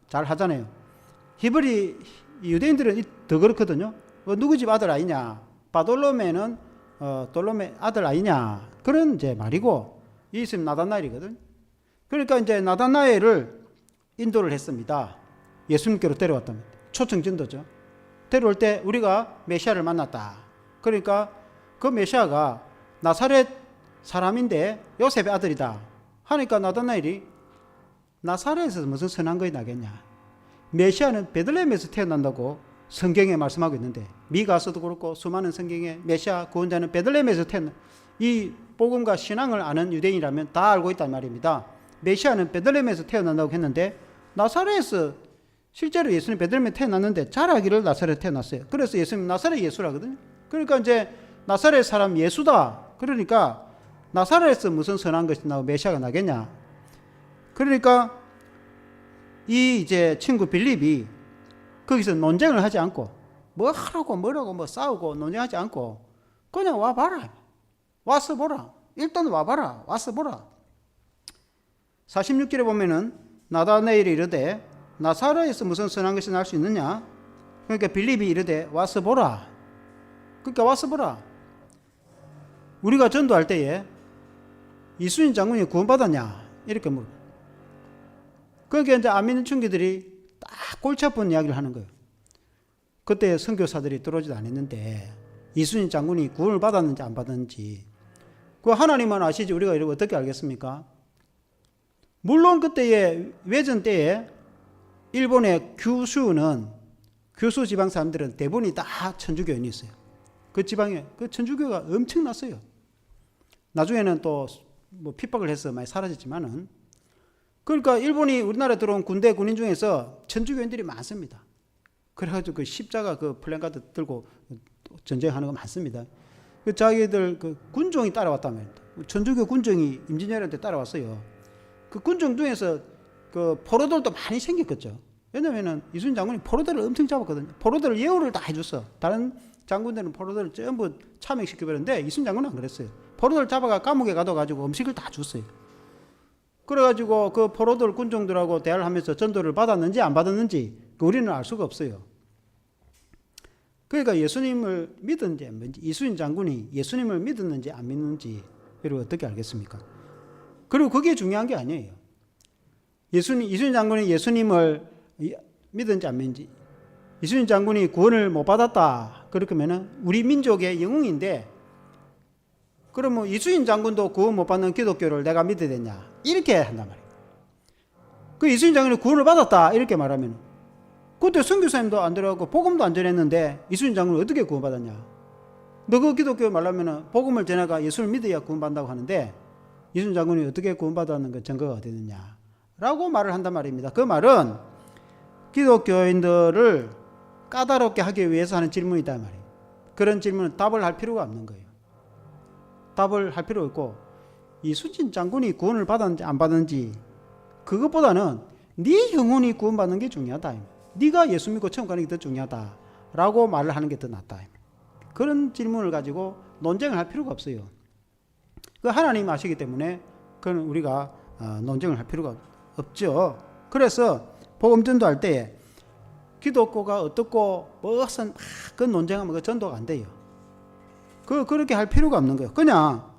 잘 하잖아요. 히브리 유대인들은 더 그렇거든요. 누구 집 아들 아니냐. 바돌로메는 돌로메 아들 아니냐. 그런 이제 말이고 이 이름 나다나엘이거든. 그러니까 이제 나다나엘을 인도를 했습니다. 예수님께로 데려왔답니다. 초청 전도죠. 데려올 때 우리가 메시아를 만났다. 그러니까 그 메시아가 나사렛 사람인데 요셉의 아들이다 하니까 나다나엘이 나사렛에서 무슨 선한 것이 나겠냐. 메시아는 베들레헴에서 태어난다고 성경에 말씀하고 있는데 미가서도 그렇고 수많은 성경에 메시아 구원자는 베들레헴에서 태어난 이 복음과 신앙을 아는 유대인이라면 다 알고 있단 말입니다. 메시아는 베들레헴에서 태어난다고 했는데 나사렛에서 실제로 예수님 베들레헴에 태어났는데 자라기를 나사렛에 태어났어요. 그래서 예수님 나사렛 예수라거든요. 그러니까 이제 나사렛 사람 예수다. 그러니까 나사렛에서 무슨 선한 것이 나고 메시아가 나겠냐. 그러니까 이 이제 친구 빌립이 거기서 논쟁을 하지 않고 뭐 하라고 뭐라고 뭐 싸우고 논쟁하지 않고 그냥 와봐라. 와서 보라. 일단 와봐라. 와서 보라. 46절에 보면은 나다나엘이 이르되 나사렛에서 무슨 선한 것이 날 수 있느냐. 그러니까 빌립이 이르되 와서 보라. 그러니까 와서 보라. 우리가 전도할 때에 이순신 장군이 구원받았냐 이렇게 물어. 그러니까 이제 안 믿는 청교들이 딱 골치 아픈 이야기를 하는 거예요. 그때 선교사들이 들어오지도 않았는데 이순신 장군이 구원을 받았는지 안 받았는지 그 하나님만 아시지 우리가 이러고 어떻게 알겠습니까? 물론 그때의 외전 때에 일본의 규슈 지방 사람들은 대부분이 다 천주교인이 있어요. 그 지방에 그 천주교가 엄청났어요. 나중에는 또 뭐 핍박을 해서 많이 사라졌지만은 그러니까 일본이 우리나라에 들어온 군대 군인 중에서 천주교인들이 많습니다. 그래가지고 그 십자가 그 플랜카드 들고 전쟁하는 거 많습니다. 그 자기들 그 군종이 따라왔다면 천주교 군종이 임진왜란때 따라왔어요. 그 군종 중에서 그 포로들도 많이 생겼겠죠. 왜냐면은 이순신 장군이 포로들을 엄청 잡았거든요. 포로들 예우를 다 해줬어. 다른 장군들은 포로들을 전부 참역시켜버렸는데 이순신 장군은 안 그랬어요. 포로들 잡아가 감옥에 가둬가지고 음식을 다 줬어요. 그래가지고 그 포로들 군종들하고 대화를 하면서 전도를 받았는지 안 받았는지 우리는 알 수가 없어요. 그러니까 예수님을 믿은지 안 믿는지 이순신 장군이 예수님을 믿었는지 안 믿는지 여러분 어떻게 알겠습니까? 그리고 그게 중요한 게 아니에요. 이순신 장군이 예수님을 믿은지 안 믿는지 이순신 장군이 구원을 못 받았다 그렇게면은 우리 민족의 영웅인데 그러면 이순신 장군도 구원 못 받는 기독교를 내가 믿어야 되냐 이렇게 한단 말이에요. 그 이순신 장군이 구원을 받았다 이렇게 말하면 그때 선교사님도 안 들어가고 복음도 안 전했는데 이순신 장군이 어떻게 구원받았냐. 너 그 기독교 말하면 복음을 전해가 예수를 믿어야 구원받는다고 하는데 이순신 장군이 어떻게 구원받았는 그 증거가 어디 있느냐 라고 말을 한단 말입니다. 그 말은 기독교인들을 까다롭게 하기 위해서 하는 질문이다 말이에요. 그런 질문은 답을 할 필요가 없는 거예요. 답을 할 필요 없고 이순신 장군이 구원을 받았는지 안 받았는지 그것보다는 네 영혼이 구원받는 게 중요하다. 네가 예수 믿고 천국 가는 게 더 중요하다라고 말을 하는 게 더 낫다. 그런 질문을 가지고 논쟁을 할 필요가 없어요. 그 하나님 아시기 때문에 그건 우리가 논쟁을 할 필요가 없죠. 그래서 복음 전도할 때에 기독교가 어떻고 무슨 그 논쟁하면 그 전도가 안 돼요. 그렇게 할 필요가 없는 거예요. 그냥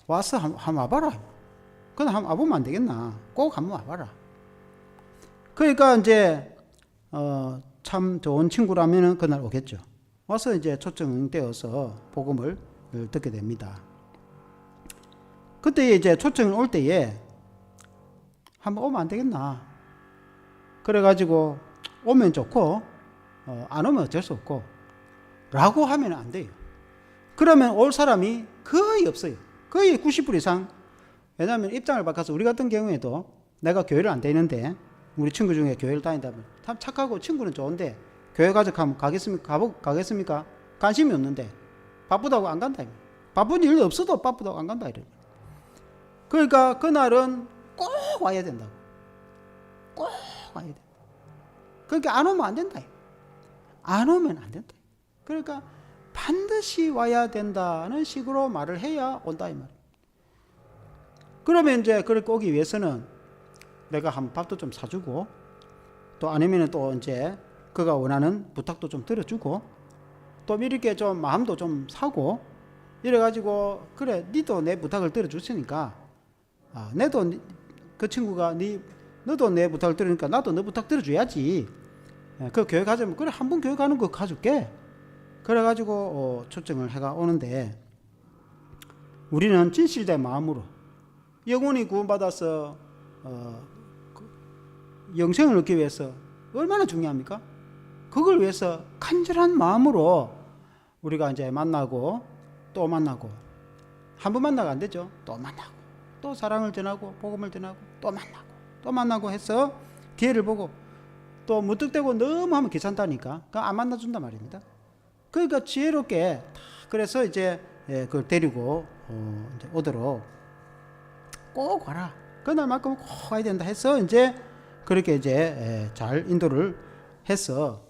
와서 한번 와봐라. 그냥 한번 와보면 안 되겠나? 꼭 한번 와봐라. 그러니까 이제 참 좋은 친구라면은 그날 오겠죠. 와서 이제 초청되어서 복음을 듣게 됩니다. 그때 이제 초청이 올 때에 한번 오면 안 되겠나? 그래가지고 오면 좋고 안 오면 어쩔 수 없고 라고 하면 안 돼요. 그러면 올 사람이 거의 없어요. 거의 90% 이상. 왜냐하면 입장을 바꿔서 우리 같은 경우에도 내가 교회를 안 다니는데 우리 친구 중에 교회를 다닌다면 참 착하고 친구는 좋은데 교회 가족하면 가겠습니까? 관심이 없는데 바쁘다고 안 간다. 바쁜 일도 없어도 바쁘다고 안 간다. 그러니까 그날은 꼭 와야 된다고. 꼭 와야 된다. 그러니까 안 오면 안 된다. 안 오면 안 된다. 그러니까 반드시 와야 된다는 식으로 말을 해야 온다 이 말이에요. 그러면 이제 그렇게 오기 위해서는 내가 한 밥도 좀 사주고 또 아니면 또 이제 그가 원하는 부탁도 좀 들어주고 또 이렇게 좀 마음도 좀 사고 이래가지고 그래 니도 내 부탁을 들어줬으니까 내도 그 친구가 너도 내 부탁을 들으니까 나도 너 부탁 들어줘야지. 그 교회 가자면 그래 한 번 교회 가는 거 가줄게. 그래가지고 초청을 해가 오는데 우리는 진실된 마음으로 영혼이 구원받아서 영생을 얻기 위해서 얼마나 중요합니까? 그걸 위해서 간절한 마음으로 우리가 이제 만나고 또 만나고 한 번 만나가 안 되죠. 또 만나고 또 사랑을 전하고 복음을 전하고 또 만나고 해서 기회를 보고 또 무턱대고 너무 하면 귀찮다니까 안 만나준단 말입니다. 그러니까 지혜롭게 그래서 이제 그걸 데리고 이제 오도록 꼭 와라. 그날만큼 꼭 와야 된다 해서 이제 그렇게 이제 잘 인도를 해서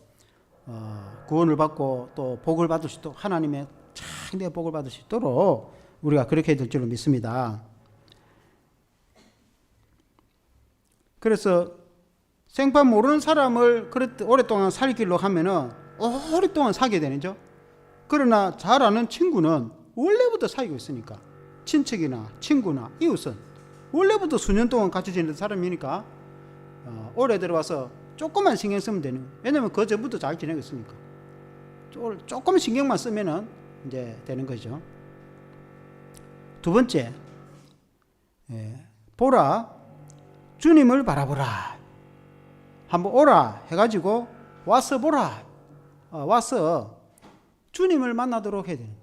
구원을 받고 또 복을 받을 수 있도록 하나님의 참된 복을 받을 수 있도록 우리가 그렇게 될 줄로 믿습니다. 그래서 생판 모르는 사람을 그렇게 오랫동안 살기로 하면은 오랫동안 사귀게 되죠. 그러나 잘 아는 친구는 원래부터 사귀고 있으니까 친척이나 친구나 이웃은 원래부터 수년 동안 같이 지내는 사람이니까 올해 들어와서 조금만 신경 쓰면 되는. 왜냐면 그 전부터 잘 지내고 있으니까 조금 신경만 쓰면은 이제 되는 거죠. 두 번째, 보라 주님을 바라보라. 한번 오라 해가지고 와서 보라. 와서 주님을 만나도록 해야 되는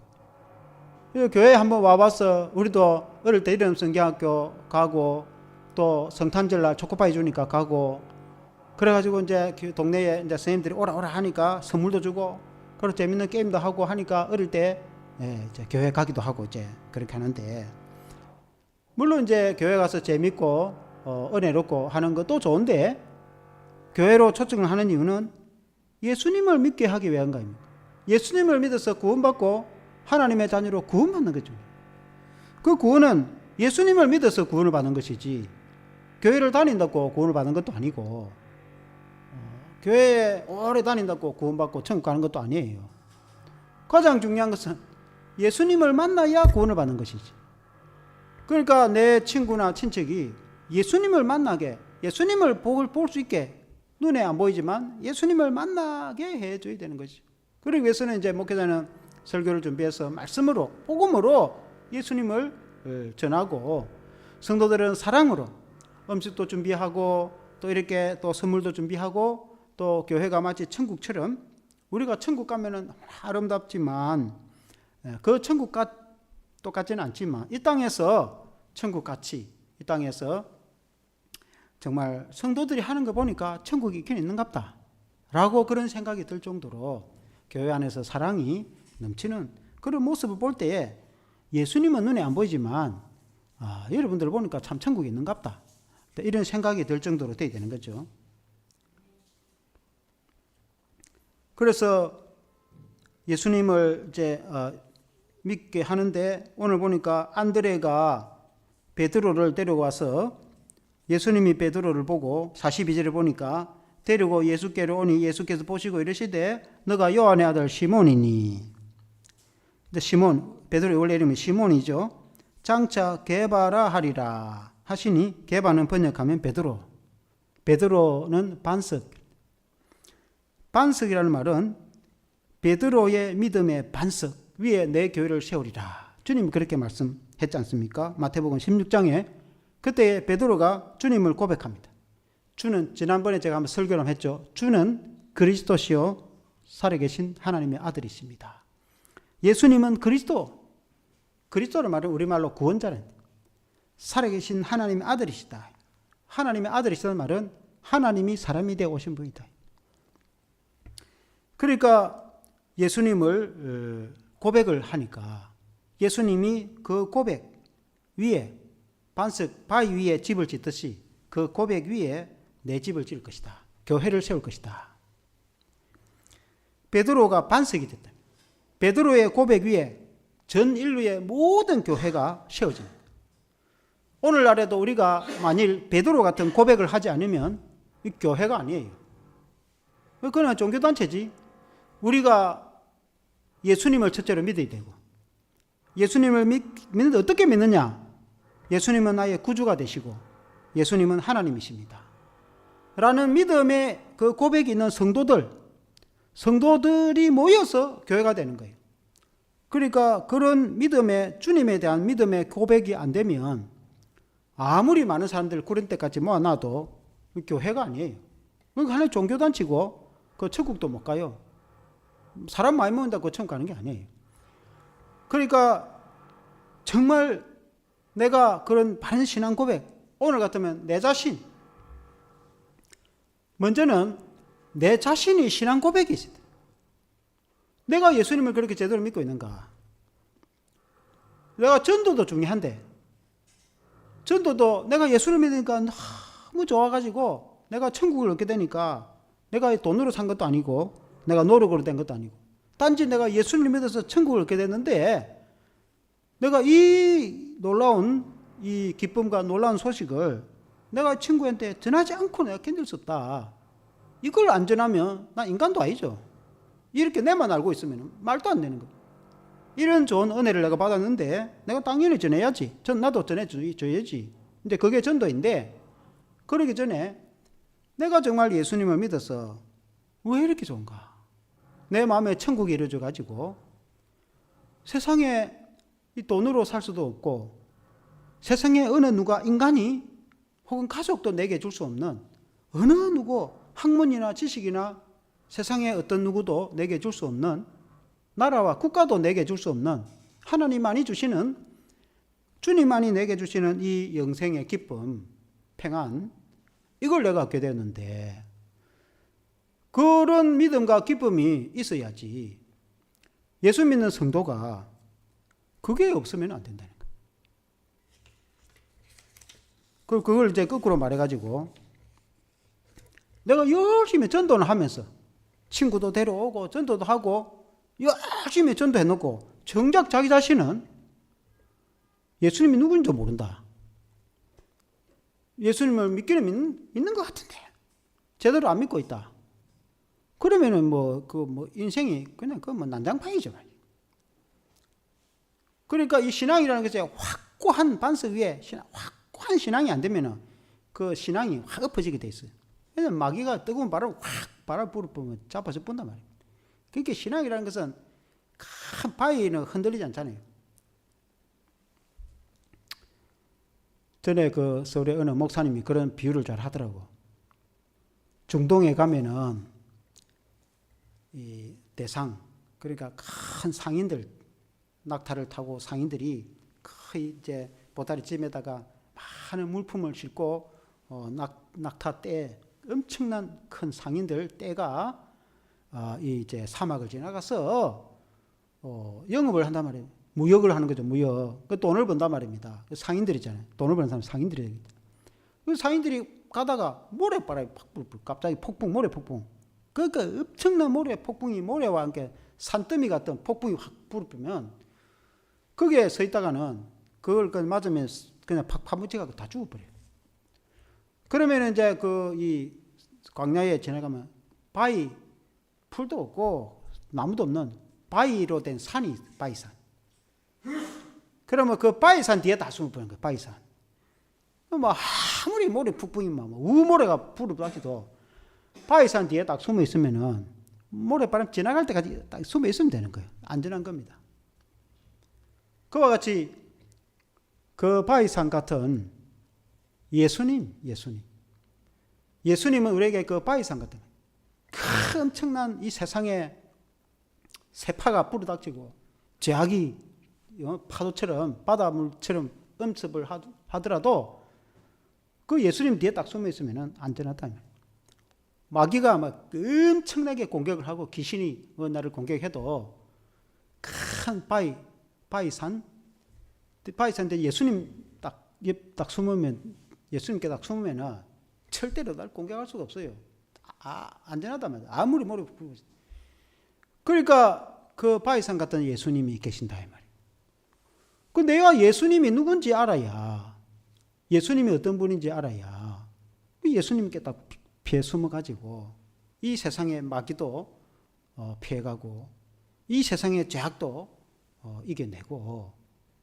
거예요. 교회에 한번 와봐서 우리도 어릴 때 이름 성경학교 가고 또 성탄절날 초코파이 주니까 가고 그래가지고 이제 동네에 이제 선생님들이 오라 하니까 선물도 주고 그리고 재밌는 게임도 하고 하니까 어릴 때 이제 교회 가기도 하고 이제 그렇게 하는데 물론 이제 교회 가서 재밌고 은혜롭고 하는 것도 좋은데 교회로 초청을 하는 이유는 예수님을 믿게 하기 위한 거입니다. 예수님을 믿어서 구원받고 하나님의 자녀로 구원받는 거죠. 그 구원은 예수님을 믿어서 구원을 받는 것이지 교회를 다닌다고 구원을 받는 것도 아니고 교회에 오래 다닌다고 구원받고 천국 가는 것도 아니에요. 가장 중요한 것은 예수님을 만나야 구원을 받는 것이지. 그러니까 내 친구나 친척이 예수님을 만나게 예수님을 복을 볼 수 있게 눈에 안 보이지만 예수님을 만나게 해줘야 되는 거지. 그러기 위해서는 이제 목회자는 설교를 준비해서 말씀으로 복음으로 예수님을 전하고 성도들은 사랑으로 음식도 준비하고 또 이렇게 또 선물도 준비하고 또 교회가 마치 천국처럼 우리가 천국 가면은 아름답지만 그 천국 똑같지는 않지만 이 땅에서 천국같이 이 땅에서 정말 성도들이 하는 거 보니까 천국이 있긴 있는갑다 라고 그런 생각이 들 정도로 교회 안에서 사랑이 넘치는 그런 모습을 볼 때에 예수님은 눈에 안 보이지만 여러분들 보니까 참 천국에 있는갑다. 이런 생각이 들 정도로 돼야 되는 거죠. 그래서 예수님을 이제 믿게 하는데 오늘 보니까 안드레가 베드로를 데려와서 예수님이 베드로를 보고 42절에 보니까 데리고 예수께로 오니 예수께서 보시고 이르시되 너가 요한의 아들 시몬이니. 근데 시몬, 베드로의 원래 이름이 시몬이죠. 장차 게바라 하리라 하시니, 게바는 번역하면 베드로, 베드로는 반석. 반석이라는 말은 베드로의 믿음의 반석 위에 내 교회를 세우리라. 주님이 그렇게 말씀했지 않습니까? 마태복음 16장에 그때 베드로가 주님을 고백합니다. 주는, 지난번에 제가 한번 설교를 했죠. 주는 그리스도시요 살아계신 하나님의 아들이십니다. 예수님은 그리스도를 말하면 우리말로 구원자는 살아계신 하나님의 아들이시다. 하나님의 아들이시다는 말은 하나님이 사람이 되어 오신 분이다. 그러니까 예수님을 고백을 하니까 예수님이 그 고백 위에, 반석 바위 위에 집을 짓듯이 그 고백 위에 내 집을 지을 것이다. 교회를 세울 것이다. 베드로가 반석이 됐다. 베드로의 고백 위에 전 인류의 모든 교회가 세워집니다. 오늘날에도 우리가 만일 베드로 같은 고백을 하지 않으면 이 교회가 아니에요. 그건 종교단체지. 우리가 예수님을 첫째로 믿어야 되고, 예수님을 믿는데 어떻게 믿느냐? 예수님은 나의 구주가 되시고 예수님은 하나님이십니다 라는 믿음의 그 고백이 있는 성도들이 모여서 교회가 되는 거예요. 그러니까 그런 믿음의, 주님에 대한 믿음의 고백이 안 되면 아무리 많은 사람들 구린때까지 모아놔도 교회가 아니에요. 그러니까 하나의 종교단체고 그 천국도 못 가요. 사람 많이 모인다고 그 천국 가는 게 아니에요. 그러니까 정말 내가 그런 바른 신앙 고백, 오늘 같으면 내 자신, 먼저는 내 자신이 신앙 고백이 있어야 돼. 내가 예수님을 그렇게 제대로 믿고 있는가? 내가 전도도 중요한데, 전도도 내가 예수를 믿으니까 너무 좋아가지고 내가 천국을 얻게 되니까 내가 돈으로 산 것도 아니고 내가 노력으로 된 것도 아니고 단지 내가 예수를 믿어서 천국을 얻게 됐는데, 내가 이 놀라운 이 기쁨과 놀라운 소식을 내가 친구한테 전하지 않고 내가 견딜 수 없다. 이걸 안 전하면 나 인간도 아니죠. 이렇게 내만 알고 있으면 말도 안 되는 거예요. 이런 좋은 은혜를 내가 받았는데 내가 당연히 전해야지. 나도 전해줘야지. 근데 그게 전도인데, 그러기 전에 내가 정말 예수님을 믿어서 왜 이렇게 좋은가? 내 마음에 천국이 이루어져 가지고 세상에 이 돈으로 살 수도 없고 세상에 어느 누가 인간이 혹은 가족도 내게 줄 수 없는, 어느 누구 학문이나 지식이나 세상에 어떤 누구도 내게 줄 수 없는, 나라와 국가도 내게 줄 수 없는 하나님만이 주시는, 주님만이 내게 주시는 이 영생의 기쁨, 평안, 이걸 내가 얻게 되었는데 그런 믿음과 기쁨이 있어야지. 예수 믿는 성도가 그게 없으면 안 된다는 거예요. 그걸 이제 거꾸로 말해가지고 내가 열심히 전도를 하면서 친구도 데려오고 전도도 하고 열심히 전도해놓고 정작 자기 자신은 예수님이 누구인지 모른다. 예수님을 믿기는 믿는 것 같은데 제대로 안 믿고 있다. 그러면은 인생이 그냥 난장판이죠. 그러니까 이 신앙이라는 것이 확고한 반석 위에 확고한 신앙이 안 되면은 그 신앙이 확 엎어지게 돼 있어요. 왜냐면 마귀가 뜨거운 바람을 확 바람 불어보면 잡아서 본단 말이에요. 그러니까 신앙이라는 것은 큰 바위는 흔들리지 않잖아요. 전에 그 서울의 어느 목사님이 그런 비유를 잘 하더라고. 중동에 가면은 이 대상, 그러니까 큰 상인들, 낙타를 타고 상인들이 이제 보다리쯤에다가 많은 물품을 싣고 낙타 떼, 엄청난 큰 상인들 떼가 이제 사막을 지나가서 영업을 한단 말이에요. 무역을 하는 거죠. 무역. 그 돈을 번단 말입니다. 상인들이잖아요. 돈을 버는 사람 상인들이. 그 상인들이 가다가 모래바람이 팍 불고 갑자기 폭풍, 모래 폭풍. 그러니까 엄청난 모래 폭풍이 모래와 함께 산더미 같은 폭풍이 확 불으면 거기에 서 있다가는 그걸 맞으면 그냥 팍 파묻혀가고 다 죽어버려요. 그러면 이제 이 광야에 지나가면 바위, 풀도 없고 나무도 없는 바위로 된 산이 바위산. 그러면 그 바위산 뒤에 다 숨어버리는 거예요. 바위산. 뭐 아무리 모래 폭풍이 막 우모래가 불어닥쳐도 바위산 뒤에 딱 숨어 있으면은 모래바람 지나갈 때까지 딱 숨어 있으면 되는 거예요. 안전한 겁니다. 그와 같이 그 바위산 같은 예수님은 우리에게 그 바위산 같은 큰 엄청난 이 세상에 세파가 불어닥치고 죄악이 파도처럼 바닷물처럼 엄습을 하더라도 그 예수님 뒤에 딱 숨어 있으면 안전하다. 마귀가 막 엄청나게 공격을 하고 귀신이 나를 공격해도 큰 바위산인데 예수님 딱 숨으면 예수님께 딱 숨으면 절대로 날 공격할 수가 없어요. 안전하단 말이야. 아무리 모래 불고 있어. 그러니까 그 바위산 같은 예수님이 계신다 이 말이에요. 그 내가 예수님이 누군지 알아야, 예수님이 어떤 분인지 알아야 예수님께 딱 피해 숨어가지고 이 세상의 마귀도 피해가고 이 세상의 죄악도 이겨내고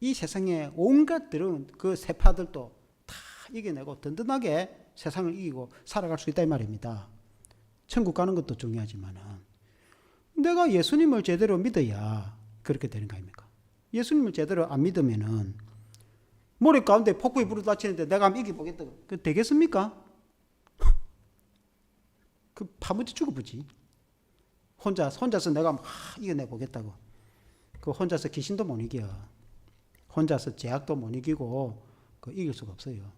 이 세상의 온갖 들은 그 세파들도 다 이겨내고 든든하게 세상을 이기고 살아갈 수 있다 이 말입니다. 천국 가는 것도 중요하지만 내가 예수님을 제대로 믿어야 그렇게 되는 거 아닙니까? 예수님을 제대로 안 믿으면은 모래 가운데 폭풍이 불어닥치는데 내가 한번 이겨보겠다. 그 되겠습니까? 그 파묻혀 죽어보지. 혼자서 내가 막 이겨내 보겠다고. 그 혼자서 귀신도 못 이겨. 혼자서 죄악도 못 이기고 이길 수가 없어요.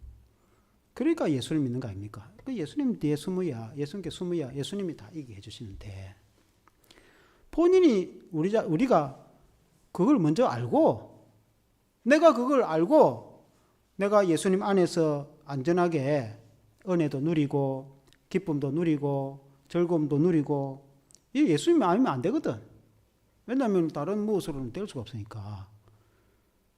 그러니까 예수를 믿는 거 아닙니까? 그 예수님 뒤에 숨어야, 예수님께 숨어야 예수님이 다 이기게 해주시는데 본인이 우리가 그걸 먼저 알고 내가 그걸 알고 내가 예수님 안에서 안전하게 은혜도 누리고 기쁨도 누리고 즐거움도 누리고 이 예수님이 아니면 안 되거든. 왜냐하면 다른 무엇으로는 될 수가 없으니까.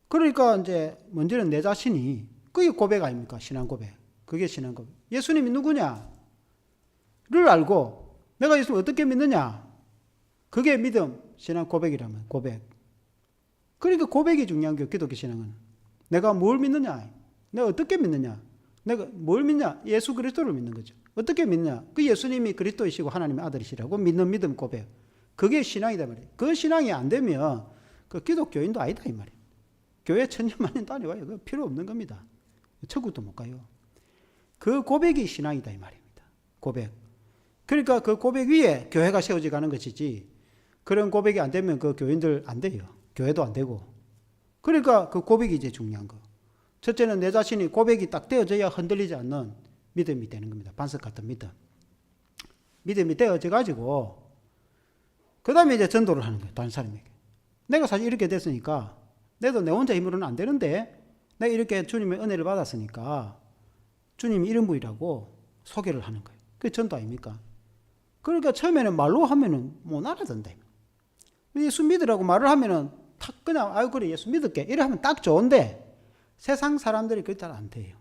그러니까 이제 먼저는 내 자신이 그게 고백 아닙니까? 신앙 고백. 그게 신앙 고백. 예수님이 누구냐를 알고 내가 예수님을 어떻게 믿느냐. 그게 믿음, 신앙 고백이라면 고백. 그러니까 고백이 중요한 게 기독교 신앙은. 내가 뭘 믿느냐. 내가 어떻게 믿느냐. 내가 뭘 믿냐. 예수 그리스도를 믿는 거죠. 어떻게 믿냐. 그 예수님이 그리스도이시고 하나님의 아들이시라고 믿는 믿음 고백. 그게 신앙이다 말이에요. 그 신앙이 안 되면 그 기독교인도 아니다 이 말이에요. 교회 천년만년도 안 와요. 그 필요 없는 겁니다. 천국도 못 가요. 그 고백이 신앙이다 이 말입니다. 고백. 그러니까 그 고백 위에 교회가 세워져 가는 것이지 그런 고백이 안 되면 그 교인들 안 돼요. 교회도 안 되고. 그러니까 그 고백이 이제 중요한 거. 첫째는 내 자신이 고백이 딱 되어져야 흔들리지 않는 믿음이 되는 겁니다. 반석 같은 믿음. 믿음이 되어져 가지고 그 다음에 이제 전도를 하는 거예요. 다른 사람에게. 내가 사실 이렇게 됐으니까 내도 내 혼자 힘으로는 안 되는데 내가 이렇게 주님의 은혜를 받았으니까 주님 이런 분이라고 소개를 하는 거예요. 그게 전도 아닙니까? 그러니까 처음에는 말로 하면은 못 알아듣는다. 예수 믿으라고 말을 하면은 탁 그냥 아유 그래 예수 믿을게 이래 하면 딱 좋은데 세상 사람들이 그게 잘 안 돼요.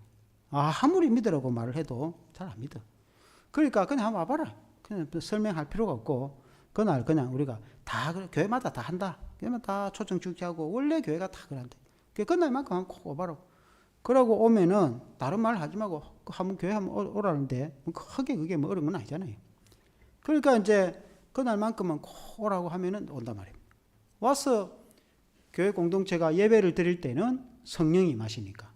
아무리 믿으라고 말을 해도 잘 안 믿어. 그러니까 그냥 한번 와봐라. 그냥 설명할 필요가 없고 그날 그냥 우리가 다 교회마다 다 한다. 교회마다 다 초청 축제하고 원래 교회가 다 그런데 그날만큼 한번 꼭 와봐라. 그러고 오면은 다른 말 하지 말고 한번 교회 한번 오라는데 크게 그게 뭐 어려운 건 아니잖아요. 그러니까 이제 그날만큼은 꼭 오라고 하면은 온단 말이에요. 와서 교회 공동체가 예배를 드릴 때는 성령이 마시니까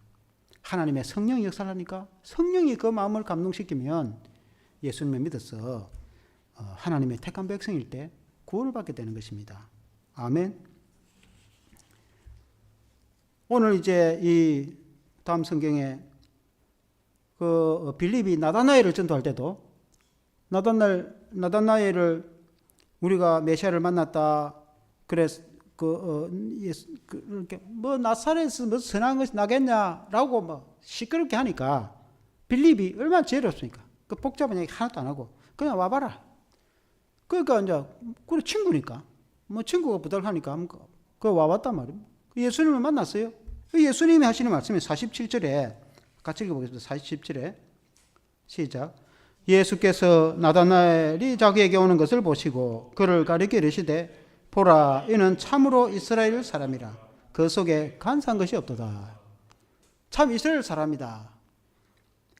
하나님의 성령이 역사를 하니까 성령이 그 마음을 감동시키면 예수님을 믿어서 하나님의 택한 백성일 때 구원을 받게 되는 것입니다. 아멘. 오늘 이제 이 다음 성경에 그 빌립이 나다나엘을 전도할 때도 나다나엘을 우리가 메시아를 만났다. 그래서 이렇게 뭐 나사렛에서 뭐 선한 것이 나겠냐라고 뭐 시끄럽게 하니까 빌립이 얼마나 지혜롭습니까? 그 복잡한 얘기 하나도 안 하고 그냥 와봐라. 그러니까 이제 그래 친구니까 뭐 친구가 부탁하니까 그 와봤단 말입니다. 예수님을 만났어요. 예수님이 하시는 말씀이 47절에 같이 읽어보겠습니다. 47절에 시작. 예수께서 나다나엘이 자기에게 오는 것을 보시고 그를 가리켜 이르시되 보라 이는 참으로 이스라엘 사람이라 그 속에 간사한 것이 없도다. 참 이스라엘 사람이다.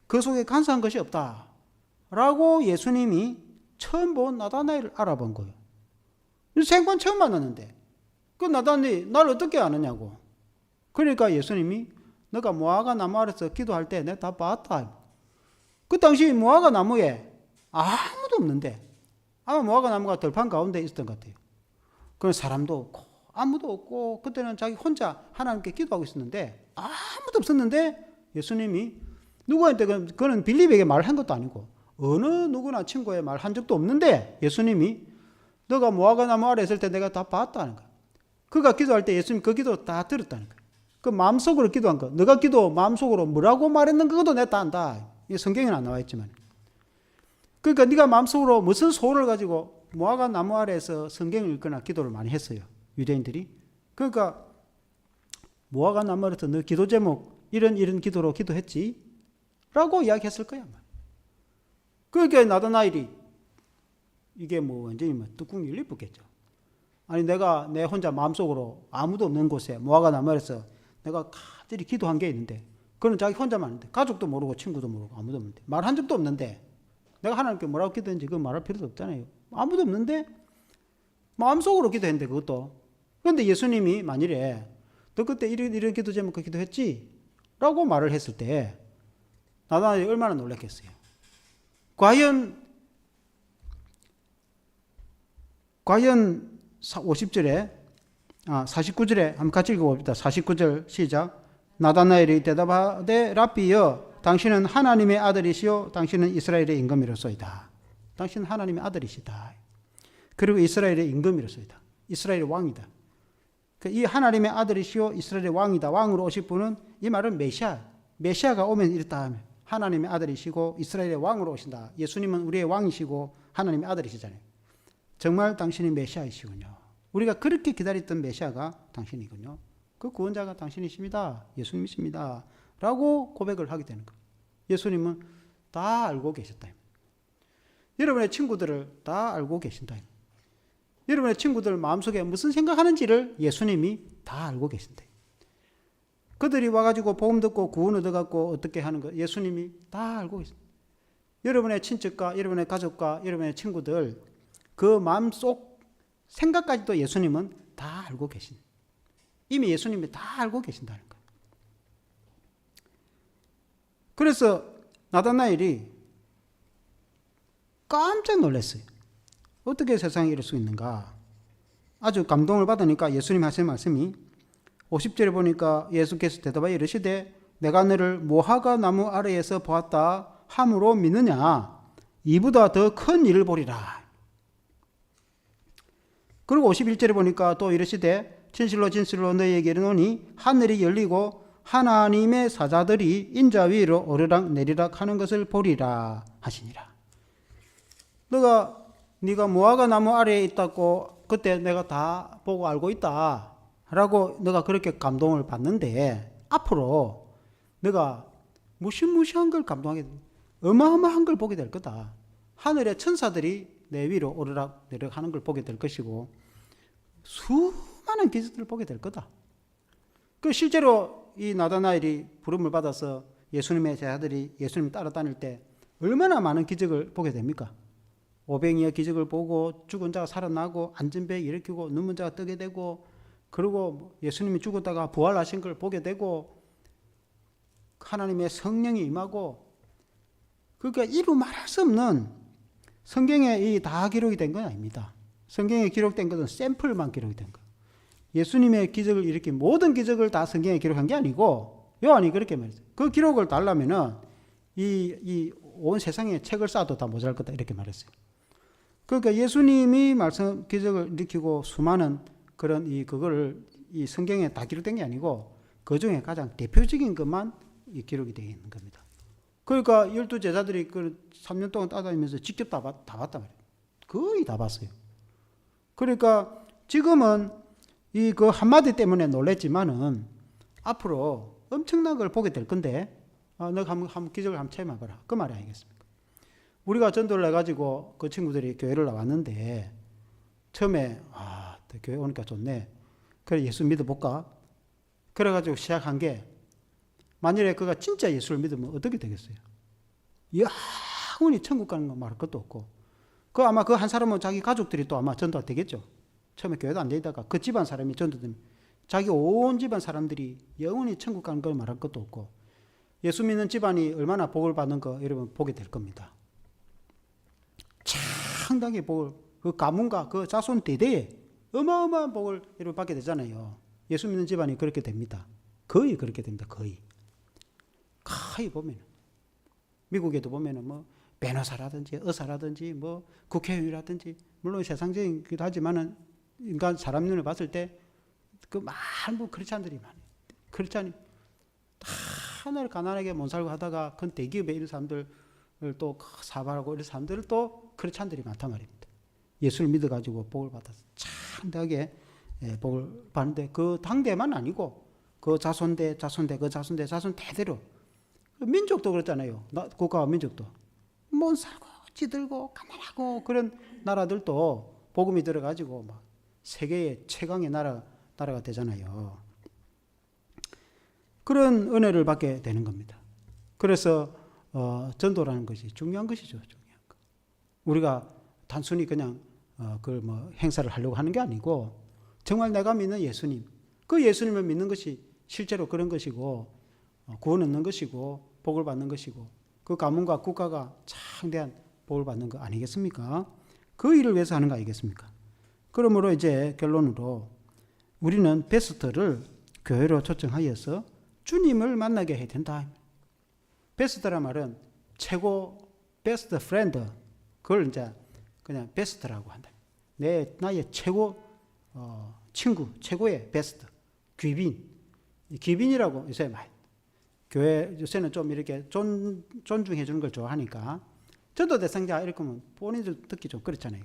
그 속에 간사한 것이 없다. 라고 예수님이 처음 본 나다나엘을 알아본 거예요. 생판 처음 만났는데 그 나다나엘이 날 어떻게 아느냐고. 그러니까 예수님이 너가 무화과 나무 아래서 기도할 때 내가 다 봤다. 그 당시 무화과 나무에 아무도 없는데 아마 무화과 나무가 들판 가운데 있었던 것 같아요. 그런 사람도 없고 아무도 없고 그때는 자기 혼자 하나님께 기도하고 있었는데 아무도 없었는데 예수님이 누구한테 그는 빌립에게 말한 것도 아니고 어느 누구나 친구에 말한 적도 없는데 예수님이 너가 무화과 나무 아래 있을 때 내가 다 봤다는 거야. 그가 기도할 때 예수님 그 기도 다 들었다는 거야. 그 마음속으로 기도한 거. 너가 기도 마음속으로 뭐라고 말했는 그것도 내가 다 안다. 이게 성경에는 안 나와 있지만. 그러니까 네가 마음속으로 무슨 소원을 가지고 무화과 나무 아래에서 성경을 읽거나 기도를 많이 했어요. 유대인들이. 그러니까 무화과 나무 아래에서 너 기도 제목 이런 기도로 기도했지? 라고 이야기했을 거야. 그러니까 나다나엘이 이게 뭐 완전히 뭐 뚜껑 열릴 뻔했죠. 아니 내가 내 혼자 마음속으로 아무도 없는 곳에 무화과 나무 아래에서 내가 가들이 기도한 게 있는데 그건 자기 혼자만 있는데 가족도 모르고 친구도 모르고 아무도 없는데 말한 적도 없는데 내가 하나님께 뭐라고 기도했는지 그거 말할 필요도 없잖아요. 아무도 없는데 마음속으로 기도했는데 그것도. 그런데 예수님이 만일에 너 그때 이런 기도 제목 기도했지? 라고 말을 했을 때 나다나엘이 얼마나 놀랐겠어요. 과연 50절에 49절에 한번 같이 읽어봅시다. 49절 시작. 나다나엘이 대답하되 랍비여 당신은 하나님의 아들이시요 당신은 이스라엘의 임금이로소이다. 당신은 하나님의 아들이시다. 그리고 이스라엘의 임금이로소이다. 이스라엘의 왕이다. 이 하나님의 아들이시요 이스라엘의 왕이다. 왕으로 오실 분은 이 말은 메시아가 오면 이렇다 하면 하나님의 아들이시고 이스라엘의 왕으로 오신다. 예수님은 우리의 왕이시고 하나님의 아들이시잖아요. 정말 당신이 메시아이시군요. 우리가 그렇게 기다렸던 메시아가 당신이군요. 그 구원자가 당신이십니다. 예수님이십니다. 라고 고백을 하게 되는 거예요. 예수님은 다 알고 계셨다. 여러분의 친구들을 다 알고 계신다. 여러분의 친구들 마음속에 무슨 생각하는지를 예수님이 다 알고 계신다. 그들이 와가지고 복음 듣고 구원 얻어갖고 어떻게 하는 거 예수님이 다 알고 계십니다. 여러분의 친척과 여러분의 가족과 여러분의 친구들 그 마음속 생각까지도 예수님은 다 알고 계신. 이미 예수님이 다 알고 계신다는 거예요. 그래서 나다나엘이 깜짝 놀랐어요. 어떻게 세상에 이럴 수 있는가? 아주 감동을 받으니까 예수님 하신 말씀이 50절에 보니까 예수께서 대답하여 이르시되 내가 너를 무화과 나무 아래에서 보았다 함으로 믿느냐? 이보다 더 큰 일을 보리라. 그리고 51절에 보니까 또 이르시되 진실로 진실로 너희에게 이르노니 하늘이 열리고 하나님의 사자들이 인자 위로 오르락 내리락 하는 것을 보리라 하시니라. 네가 무화과 나무 아래에 있다고 그때 내가 다 보고 알고 있다 라고 너가 그렇게 감동을 받는데 앞으로 너가 무시무시한 걸 감동하게 돼. 어마어마한 걸 보게 될 거다. 하늘의 천사들이 내 위로 오르락 내리락 하는 걸 보게 될 것이고 수많은 기적들을 보게 될 거다. 그 실제로 이 나다나엘이 부름을 받아서 예수님의 제자들이 예수님 따라다닐 때 얼마나 많은 기적을 보게 됩니까? 오병이어 기적을 보고 죽은 자가 살아나고 앉은 배 일으키고 눈먼 자가 뜨게 되고 그리고 예수님이 죽었다가 부활하신 걸 보게 되고 하나님의 성령이 임하고 그러니까 이루 말할 수 없는 성경에 이 다 기록이 된 건 아닙니다. 성경에 기록된 것은 샘플만 기록이 된 거예요. 예수님의 기적을 일으킨 모든 기적을 다 성경에 기록한 게 아니고 요한이 그렇게 말했어요. 그 기록을 달라면은 이 온 세상에 책을 쌓아도 다 모자랄 거다 이렇게 말했어요. 그러니까 예수님이 말씀 기적을 일으키고 수많은 그런 그거를 이 성경에 다 기록된 게 아니고 그 중에 가장 대표적인 것만 이 기록이 되어 있는 겁니다. 그러니까 12제자들이 그 3년 동안 따다니면서 직접 다 봤단 말이에요. 거의 다 봤어요. 그러니까 지금은 그 한마디 때문에 놀랬지만은 앞으로 엄청난 걸 보게 될 건데, 너가 한번 기적을 한번 체험해봐라. 그 말이 아니겠습니까? 우리가 전도를 해가지고 그 친구들이 교회를 나왔는데, 처음에, 교회 오니까 좋네. 그래, 예수 믿어볼까? 그래가지고 시작한 게, 만일에 그가 진짜 예수를 믿으면 어떻게 되겠어요? 영원히 천국 가는 거 말할 것도 없고, 아마 그 한 사람은 자기 가족들이 또 아마 전도가 되겠죠. 처음에 교회도 안 되다가 그 집안 사람이 전도되면 자기 온 집안 사람들이 영원히 천국 가는 걸 말할 것도 없고, 예수 믿는 집안이 얼마나 복을 받는 거 여러분 보게 될 겁니다. 상당히 복을, 그 가문과 그 자손 대대에 어마어마한 복을 여러분 받게 되잖아요. 예수 믿는 집안이 그렇게 됩니다. 거의 그렇게 됩니다. 거의 보면 미국에도 보면은 뭐 변호사라든지 의사라든지 뭐 국회의원이라든지, 물론 세상적이기도 하지만은 인간 사람 눈을 봤을 때 그 많은 크리스찬들이 많아요. 크리스찬이 다 하늘 가난하게 못 살고 하다가 큰 대기업에 있는 사람들을 또 사발하고 이런 사람들을 또 크리스찬들이 많단 말입니다. 예수를 믿어가지고 복을 받아서 창대하게 복을 받는데, 그 당대만 아니고 그 자손 대대로, 민족도 그렇잖아요. 국가와 민족도 못 살고 찌들고 가난하고 그런 나라들도 복음이 들어가지고 막 세계의 최강의 나라가 되잖아요. 그런 은혜를 받게 되는 겁니다. 그래서 전도라는 것이 중요한 것이죠. 중요한 거. 우리가 단순히 그냥 그걸 뭐 행사를 하려고 하는 게 아니고, 정말 내가 믿는 예수님, 그 예수님을 믿는 것이 실제로 그런 것이고, 구원 얻는 것이고 복을 받는 것이고, 그 가문과 국가가 창대한 복을 받는 거 아니겠습니까? 그 일을 위해서 하는 거 아니겠습니까? 그러므로 이제 결론으로 우리는 베스트를 교회로 초청하여서 주님을 만나게 해야 된다. 베스트란 말은 최고, 베스트 프렌드, 그걸 이제 그냥 베스트라고 한다. 나의 최고 친구, 최고의 베스트, 귀빈이라고 요새 많이, 교회 요새는 좀 이렇게 존중해 주는 걸 좋아하니까, 전도 대상자 이렇게 하면 본인들 듣기 좀 그렇잖아요.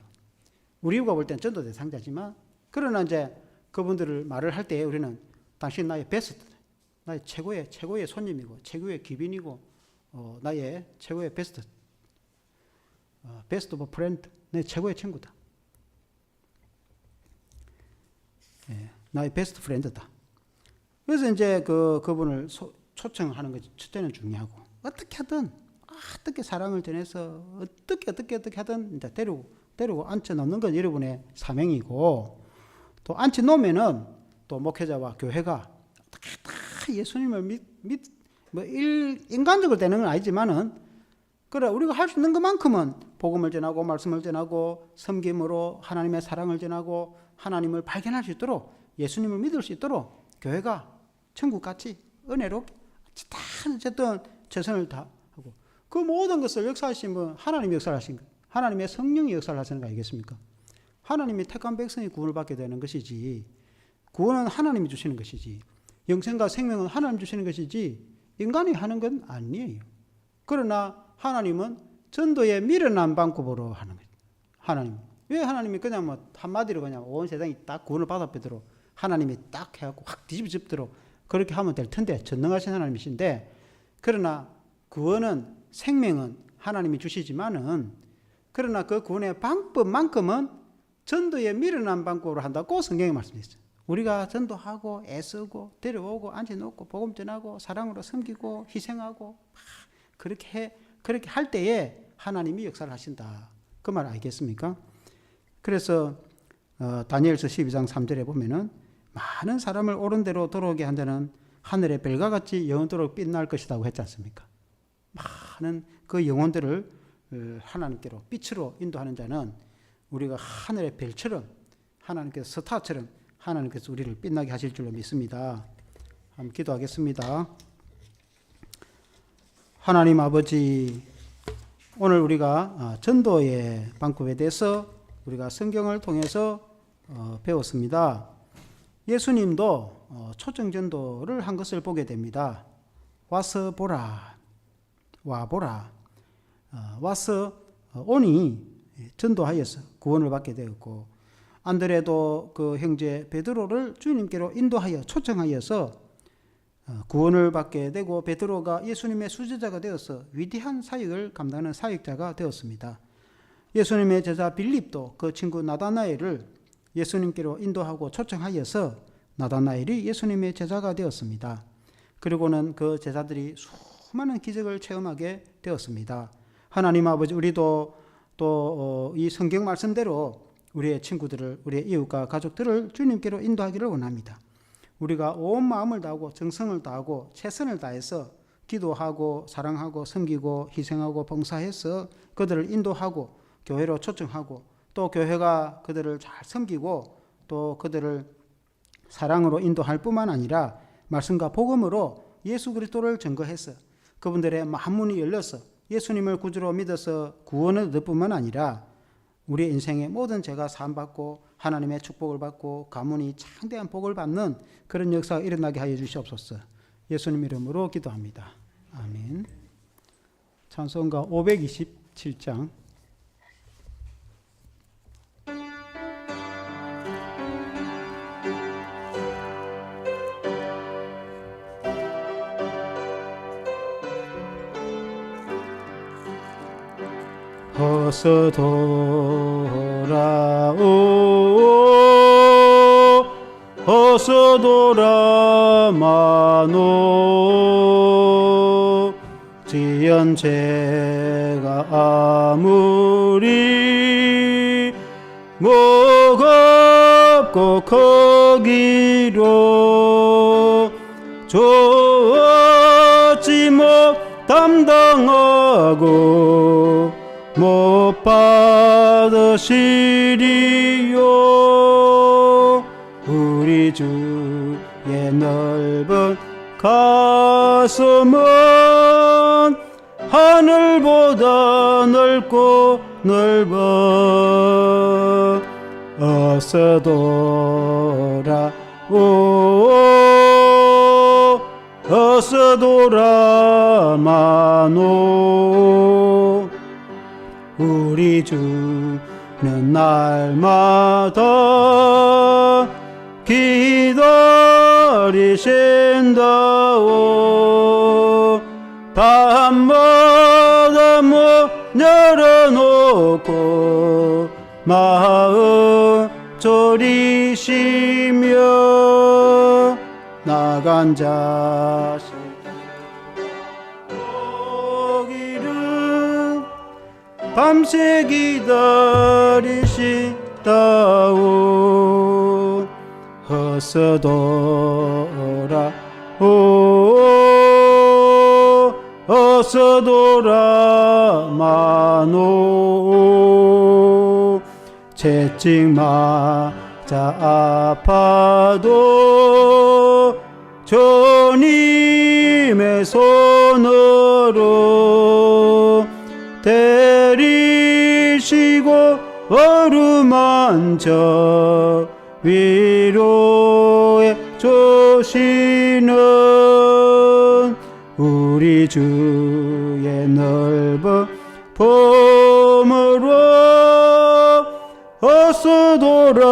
우리가 볼 땐 전도 대상자지만, 그러나 이제 그분들을 말을 할 때 우리는 당신 나의 베스트, 나의 최고의 손님이고 최고의 귀빈이고, 나의 최고의 베스트 오브 프렌드, 내 최고의 친구다. 나의 베스트 프렌드다. 그래서 이제 그분을 초청하는 것이 첫째는 중요하고, 어떻게 하든 어떻게 사랑을 전해서 어떻게 하든 이제 데리고 앉혀 놓는 건 여러분의 사명이고, 또 앉혀 놓으면은 또 목회자와 교회가 어떻게 다 예수님을 뭐 인간적으로 되는 건 아니지만은, 그래 우리가 할 수 있는 것만큼은 복음을 전하고 말씀을 전하고 섬김으로 하나님의 사랑을 전하고 하나님을 발견할 수 있도록, 예수님을 믿을 수 있도록 교회가 천국같이 은혜로 다 어쨌든 최선을 다하고, 그 모든 것을 역사하신 분 하나님이 역사하신 것, 하나님의 성령이 역사를 하시는 거 아니겠습니까? 하나님이 택한 백성이 구원을 받게 되는 것이지, 구원은 하나님이 주시는 것이지, 영생과 생명은 하나님 주시는 것이지 인간이 하는 건 아니에요. 그러나 하나님은 전도의 미련한 방법으로 하는 거예요. 왜 하나님이 그냥 뭐 한마디로 그냥 온 세상이 딱 구원을 받아보도록 하나님이 딱 해갖고 확 뒤집어집도록 그렇게 하면 될 텐데, 전능하신 하나님이신데, 그러나 구원은, 생명은 하나님이 주시지만은, 그러나 그 구원의 방법만큼은 전도의 미련한 방법으로 한다고 성경에 말씀했어요. 우리가 전도하고 애쓰고 데려오고 앉혀놓고 복음 전하고 사랑으로 섬기고 희생하고 그렇게 할 때에 하나님이 역사를 하신다. 그 말 알겠습니까? 그래서 다니엘서 12장 3절에 보면은 많은 사람을 옳은 대로 돌아오게 한다는 하늘의 별과 같이 영원토록 빛날 것이라고 했지 않습니까? 많은 그 영혼들을 하나님께로 빛으로 인도하는 자는 우리가 하늘의 별처럼, 하나님께서 스타처럼 하나님께서 우리를 빛나게 하실 줄로 믿습니다. 한번 기도하겠습니다. 하나님 아버지, 오늘 우리가 전도의 방법에 대해서 우리가 성경을 통해서 배웠습니다. 예수님도 초청 전도를 한 것을 보게 됩니다. 와서 보라, 와보라. 와서 오니 전도하여서 구원을 받게 되었고, 안드레도 그 형제 베드로를 주님께로 인도하여 초청하여서 구원을 받게 되고, 베드로가 예수님의 수제자가 되어서 위대한 사역을 감당하는 사역자가 되었습니다. 예수님의 제자 빌립도 그 친구 나다나엘을 예수님께로 인도하고 초청하여서 나다나엘이 예수님의 제자가 되었습니다. 그리고는 그 제자들이 수많은 기적을 체험하게 되었습니다. 하나님 아버지, 우리도 또 이 성경 말씀대로 우리의 친구들을, 우리의 이웃과 가족들을 주님께로 인도하기를 원합니다. 우리가 온 마음을 다하고 정성을 다하고 최선을 다해서 기도하고 사랑하고 섬기고 희생하고 봉사해서 그들을 인도하고 교회로 초청하고, 또 교회가 그들을 잘 섬기고 또 그들을 사랑으로 인도할 뿐만 아니라 말씀과 복음으로 예수 그리스도를 증거해서 그분들의 마음문이 열려서 예수님을 구주로 믿어서 구원을 얻을 뿐만 아니라 우리의 인생의 모든 죄가 사함받고 하나님의 축복을 받고 가문이 창대한 복을 받는 그런 역사가 일어나게 하여 주시옵소서. 예수님 이름으로 기도합니다. 아멘. 찬송가 527장. 어서 돌아오, 어서 돌아마노. 지은 죄가 아무리 무겁고 크기로 좋지 못 담당하고 못 받으시리요. 우리 주의 넓은 가슴은 하늘보다 넓고 넓어. 어서 돌아오, 어서 돌아마노. 우리 주는 날마다 기다리신다오. 밤마다 문 열어놓고 마음 졸이시며 나간 자식 오기를 밤새 기다리시다오. 어서 돌아오, 어서 돌아마노. 채찍 맞아 아파도 주님의 손으로 데리시고 어루만져 위로해 주시는 우리 주의 넓은 품으로 어서 돌아오소.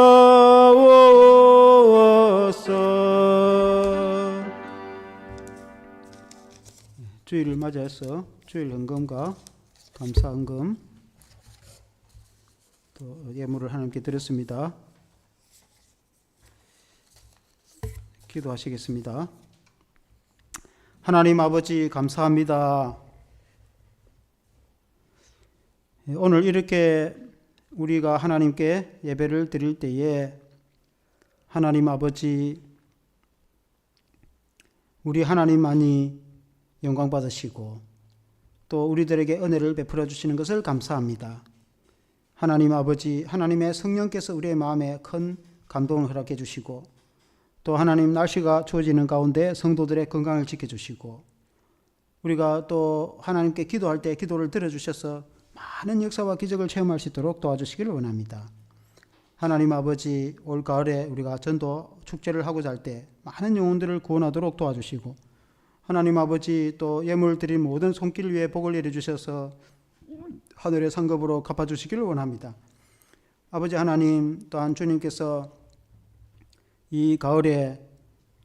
주일을 맞이해서 주일 헌금과 감사 헌금 또 예물을 하나님께 드렸습니다. 기도하시겠습니다. 하나님 아버지, 감사합니다. 오늘 이렇게 우리가 하나님께 예배를 드릴 때에 하나님 아버지, 우리 하나님만이 영광 받으시고 또 우리들에게 은혜를 베풀어 주시는 것을 감사합니다. 하나님 아버지, 하나님의 성령께서 우리의 마음에 큰 감동을 허락해 주시고 또 하나님, 날씨가 추워지는 가운데 성도들의 건강을 지켜주시고 우리가 또 하나님께 기도할 때 기도를 들어주셔서 많은 역사와 기적을 체험할 수 있도록 도와주시기를 원합니다. 하나님 아버지, 올 가을에 우리가 전도 축제를 하고자 할 때 많은 영혼들을 구원하도록 도와주시고, 하나님 아버지 또 예물 드린 모든 손길 위에 복을 내려주셔서 하늘의 상급으로 갚아주시기를 원합니다. 아버지 하나님, 또한 주님께서 이 가을에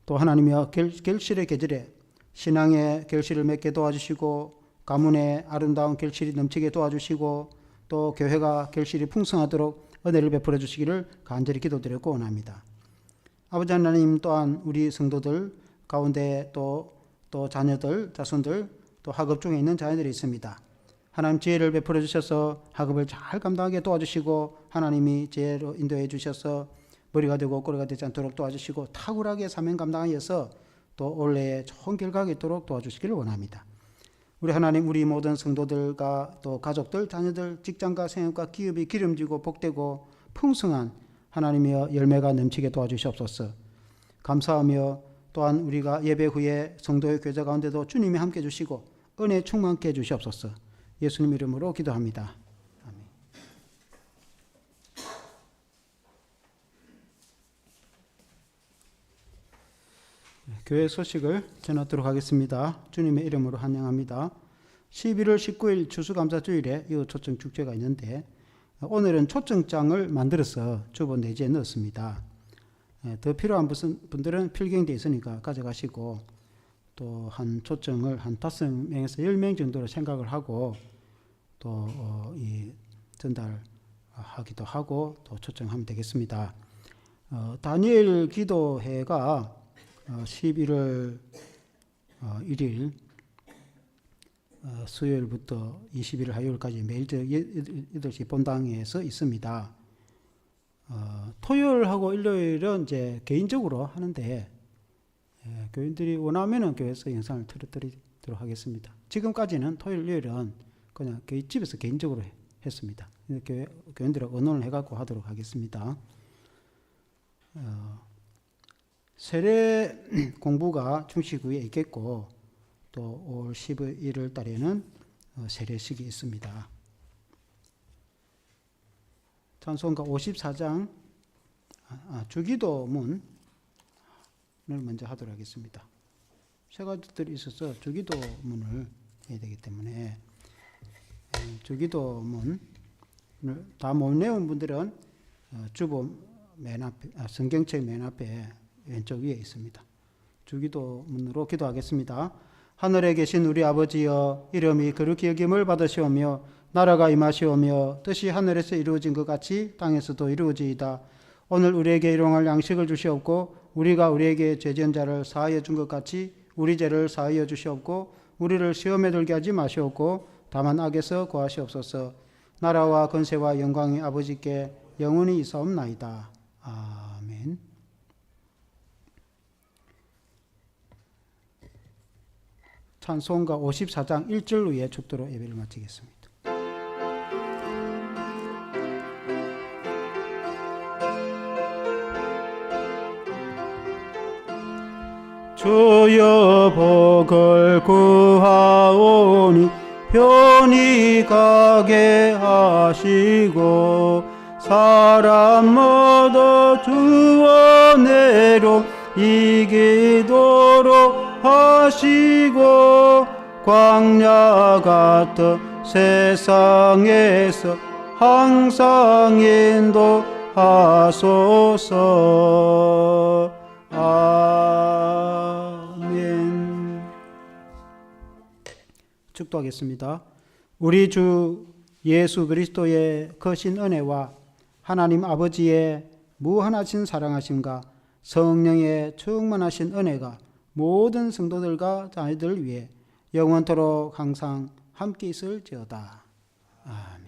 또 하나님이여 결실의 계절에 신앙의 결실을 맺게 도와주시고, 가문의 아름다운 결실이 넘치게 도와주시고, 또 교회가 결실이 풍성하도록 은혜를 베풀어 주시기를 간절히 기도드렸고 원합니다. 아버지 하나님, 또한 우리 성도들 가운데 또 자녀들, 자손들, 또 학업 중에 있는 자녀들이 있습니다. 하나님 지혜를 베풀어 주셔서 학업을 잘 감당하게 도와주시고, 하나님이 지혜로 인도해 주셔서 머리가 되고 꼬리가 되지 않도록 도와주시고, 탁월하게 사명 감당하여서 또 올해에 좋은 결과가 있도록 도와주시기를 원합니다. 우리 하나님, 우리 모든 성도들과 또 가족들, 자녀들, 직장과 생업과 기업이 기름지고 복되고 풍성한 하나님이여 열매가 넘치게 도와주시옵소서. 감사하며 또한 우리가 예배 후에 성도의 교제 가운데도 주님이 함께 해주시고 은혜 충만케 해주시옵소서. 예수님 이름으로 기도합니다. 아멘. 교회 소식을 전하도록 하겠습니다. 주님의 이름으로 환영합니다. 11월 19일 추수감사주일에 이 초청 축제가 있는데, 오늘은 초청장을 만들어서 주보 내지에 넣었습니다. 더 필요한 분들은 필경되어 있으니까 가져가시고, 또 한 초청을 한 5명에서 10명 정도로 생각을 하고 또 이 전달하기도 하고 또 초청하면 되겠습니다. 다니엘 기도회가 11월 1일 수요일부터 21일 화요일까지 매일 8시 본당에서 있습니다. 토요일하고 일요일은 이제 개인적으로 하는데, 교인들이 원하면은 교회에서 영상을 틀어드리도록 하겠습니다. 지금까지는 토요일, 일요일은 그냥 집에서 개인적으로 했습니다. 교인들하고 의논을 해갖고 하도록 하겠습니다. 세례 공부가 충식구에 있겠고, 또 올 11월 달에는 세례식이 있습니다. 찬송가 54장 주기도문을 먼저 하도록 하겠습니다. 세 가지들이 있어서 주기도문을 해야 되기 때문에 주기도문을 다 못 외운 분들은 주보 맨 앞에, 성경책 맨 앞에 왼쪽 위에 있습니다. 주기도문으로 기도하겠습니다. 하늘에 계신 우리 아버지여, 이름이 거룩히 여김을 받으시오며 나라가 임하시오며 뜻이 하늘에서 이루어진 것 같이 땅에서도 이루어지이다. 오늘 우리에게 일용할 양식을 주시옵고, 우리가 우리에게 죄지은 자를 사하여 준 것 같이 우리 죄를 사하여 주시옵고, 우리를 시험에 들게 하지 마시옵고 다만 악에서 구하시옵소서. 나라와 권세와 영광이 아버지께 영원히 있사옵나이다. 아멘. 찬송가 54장 1절 위에 축도로 예배를 마치겠습니다. 주여 복을 구하오니 편히 가게 하시고, 사람마다 주와 내로 이기도록 하시고, 광야 같은 세상에서 항상 인도하소서. 아멘. 축도하겠습니다. 우리 주 예수 그리스도의 거신 은혜와 하나님 아버지의 무한하신 사랑하심과 성령의 충만하신 은혜가 모든 성도들과 자녀들 위해 영원토록 항상 함께 있을지어다. 아멘.